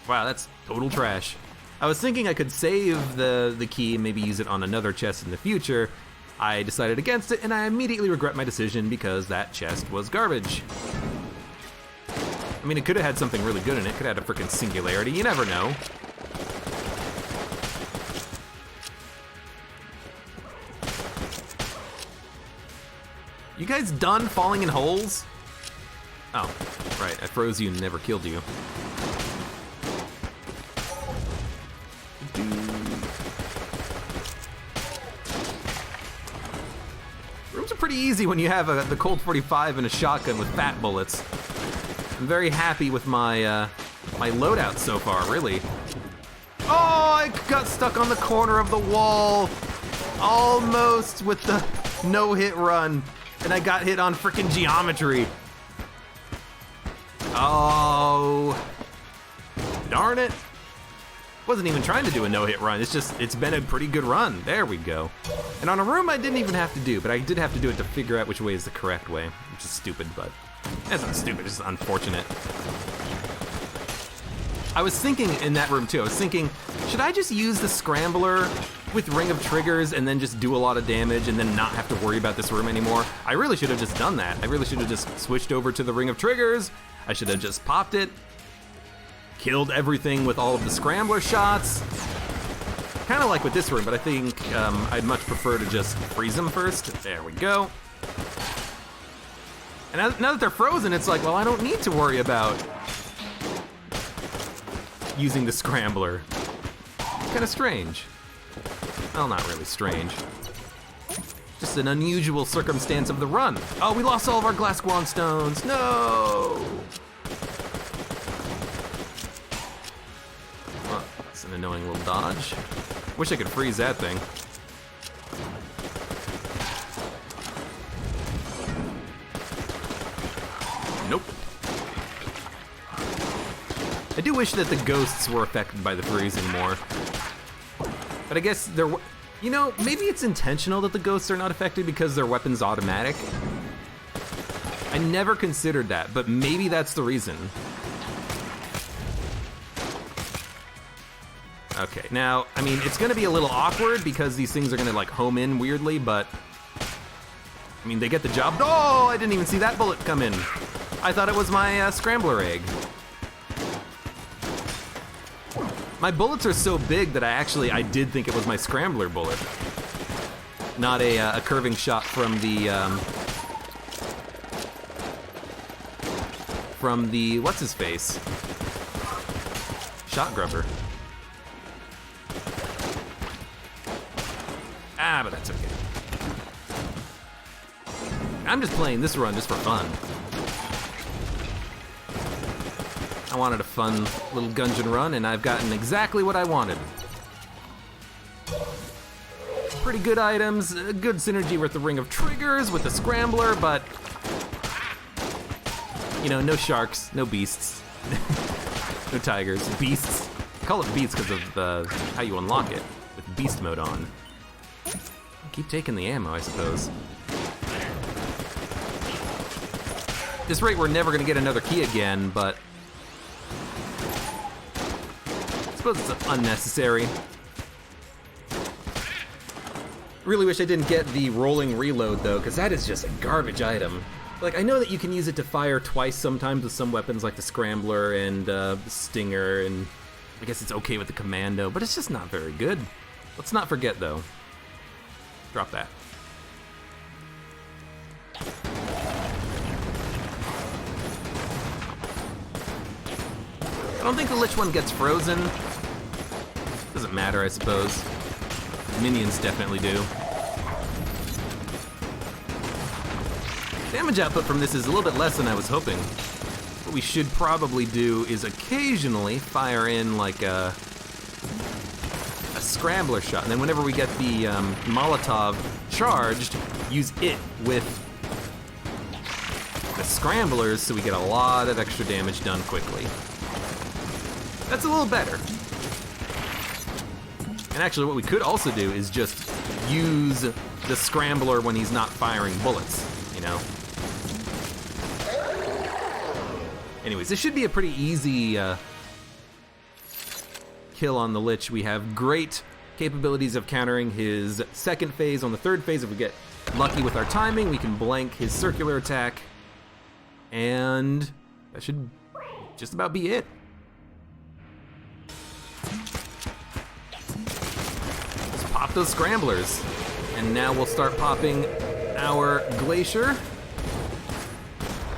Wow, that's total trash. I was thinking I could save the key and maybe use it on another chest in the future. I decided against it, and I immediately regret my decision because that chest was garbage. I mean, it could have had something really good in it. It could have had a freaking singularity. You never know. You guys done falling in holes? Oh, right. I froze you and never killed you. Rooms are pretty easy when you have the Colt 45 and a shotgun with fat bullets. I'm very happy with my my loadout so far, really. Oh, I got stuck on the corner of the wall, almost with the no-hit run, and I got hit on frickin' geometry. Oh, darn it. Wasn't even trying to do a no-hit run. It's been a pretty good run. There we go. And on a room I didn't even have to do, but I did have to do it to figure out which way is the correct way, which is stupid, but it's not stupid, it's just unfortunate. I was thinking in that room too, I was thinking, should I just use the scrambler with Ring of Triggers and then just do a lot of damage and then not have to worry about this room anymore? I really should have just done that. I really should have just switched over to the Ring of Triggers. I should have just popped it, killed everything with all of the scrambler shots. Kind of like with this room, but I think I'd much prefer to just freeze them first. There we go. And now that they're frozen, it's like, well, I don't need to worry about using the scrambler. Kind of strange. Well, not really strange. Just an unusual circumstance of the run. Oh, we lost all of our glass guan stones. No! Well, that's an annoying little dodge. Wish I could freeze that thing. Nope. I do wish that the ghosts were affected by the freezing more. But I guess they're, you know, maybe it's intentional that the ghosts are not affected because their weapon's automatic. I never considered that, but maybe that's the reason. Okay, now, I mean, it's gonna be a little awkward because these things are gonna like home in weirdly, but I mean, they get the job. Oh, I didn't even see that bullet come in. I thought it was my scrambler egg. My bullets are so big that I did think it was my scrambler bullet, not a curving shot from the what's his face, shot grubber. Ah, but that's okay. I'm just playing this run just for fun. I wanted a fun little Gungeon run, and I've gotten exactly what I wanted. pretty good items, good synergy with the Ring of Triggers, with the Scrambler, but you know, no sharks, no beasts, no tigers, beasts. I call it beasts because of how you unlock it, with beast mode on. Keep taking the ammo, I suppose. At this rate, we're never gonna get another key again, but I suppose it's unnecessary. Really wish I didn't get the rolling reload though, because that is just a garbage item. Like, I know that you can use it to fire twice sometimes with some weapons like the Scrambler and the Stinger, and I guess it's okay with the Commando, but it's just not very good. Let's not forget though. Drop that. I don't think the Lich one gets frozen. Doesn't matter, I suppose. Minions definitely do. Damage output from this is a little bit less than I was hoping. What we should probably do is occasionally fire in like a Scrambler shot, and then whenever we get the Molotov charged, use it with the Scramblers so we get a lot of extra damage done quickly. That's a little better. And actually what we could also do is just use the Scrambler when he's not firing bullets, you know? Anyways, this should be a pretty easy kill on the Lich. We have great capabilities of countering his second phase. On the third phase, if we get lucky with our timing, we can blank his circular attack. And that should just about be it. Let's pop those Scramblers. And now we'll start popping our Glacier.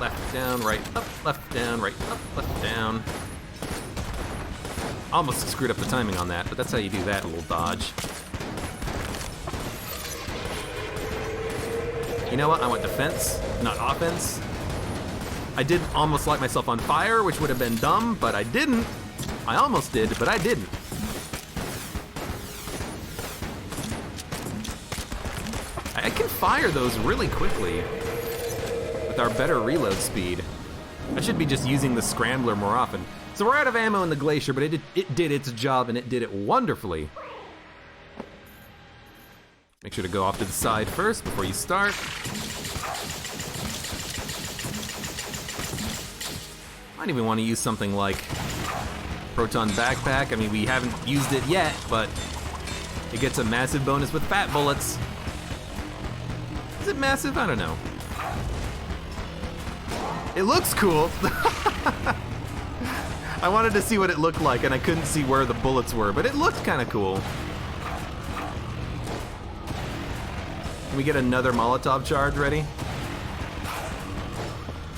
Left, down, right, up, left, down, right, up, left, down. Almost screwed up the timing on that, but that's how you do that, a little dodge. You know what? I went defense, not offense. I did almost light myself on fire, which would have been dumb, but I didn't. I almost did, but I didn't. I can fire those really quickly with our better reload speed. I should be just using the Scrambler more often. So we're out of ammo in the Glacier, but it did its job, and it did it wonderfully. Make sure to go off to the side first before you start. Might even want to use something like Proton Backpack. I mean, we haven't used it yet, but it gets a massive bonus with fat bullets. Is it massive? I don't know. It looks cool. I wanted to see what it looked like, and I couldn't see where the bullets were, but it looked kind of cool. Can we get another Molotov charge ready?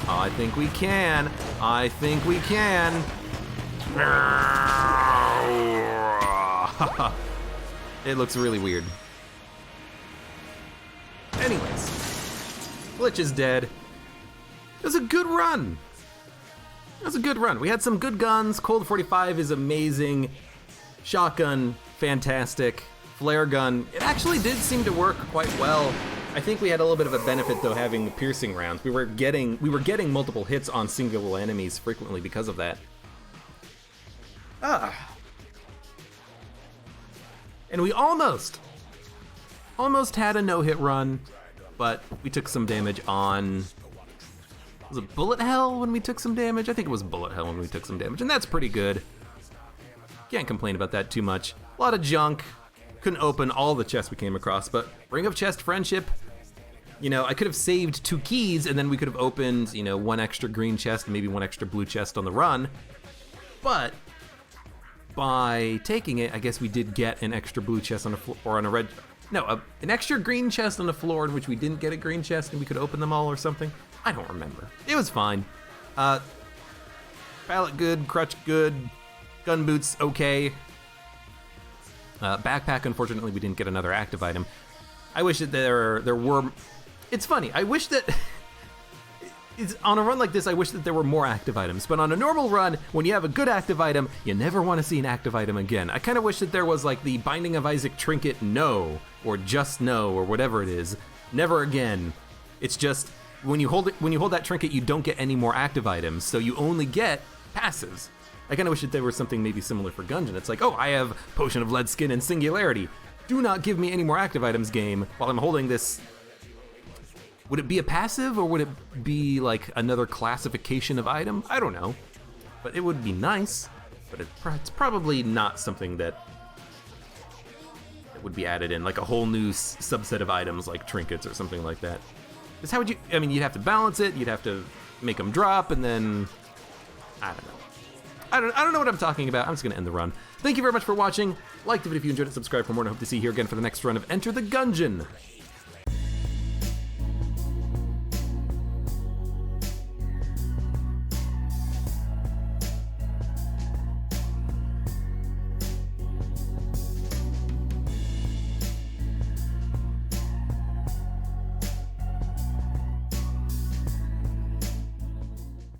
Oh, I think we can. I think we can. It looks really weird. Anyways, Lich is dead. It was a good run. It was a good run. We had some good guns. Cold 45 is amazing. Shotgun, fantastic. Flare gun, it actually did seem to work quite well. I think we had a little bit of a benefit though having the piercing rounds. We were getting multiple hits on single enemies frequently because of that. And we almost had a no-hit run, but we took some damage on... Was it Bullet Hell when we took some damage? I think it was Bullet Hell when we took some damage, and that's pretty good. Can't complain about that too much. A lot of junk. Couldn't open all the chests we came across, but Ring of Chest Friendship, you know, I could have saved 2 keys, and then we could have opened, you know, 1 extra green chest and maybe 1 extra blue chest on the run. But by taking it, I guess we did get an extra blue chest on a floor, or on a red... No, an extra green chest on the floor in which we didn't get a green chest and we could open them all or something. I don't remember. It was fine. Pallet good, crutch good, gun boots okay. Backpack, unfortunately, we didn't get another active item. I wish that there were... It's funny, I wish that... on a run like this, I wish that there were more active items, but on a normal run, when you have a good active item, you never want to see an active item again. I kind of wish that there was like the Binding of Isaac trinket, no, or just no, or whatever it is. Never again. It's just, when you hold that trinket, you don't get any more active items, so you only get passes. I kind of wish that there was something maybe similar for Gungeon. It's like, oh, I have Potion of Lead Skin and Singularity. Do not give me any more active items, game, while I'm holding this. Would it be a passive, or would it be like another classification of item? I don't know. But it would be nice, but it's probably not something that would be added in, like a whole new subset of items like trinkets or something like that. Because how would you, I mean, you'd have to balance it, you'd have to make them drop, and then, I don't know. I don't know what I'm talking about. I'm just going to end the run. Thank you very much for watching. Like the video if you enjoyed it, subscribe for more, and I hope to see you here again for the next run of Enter the Gungeon.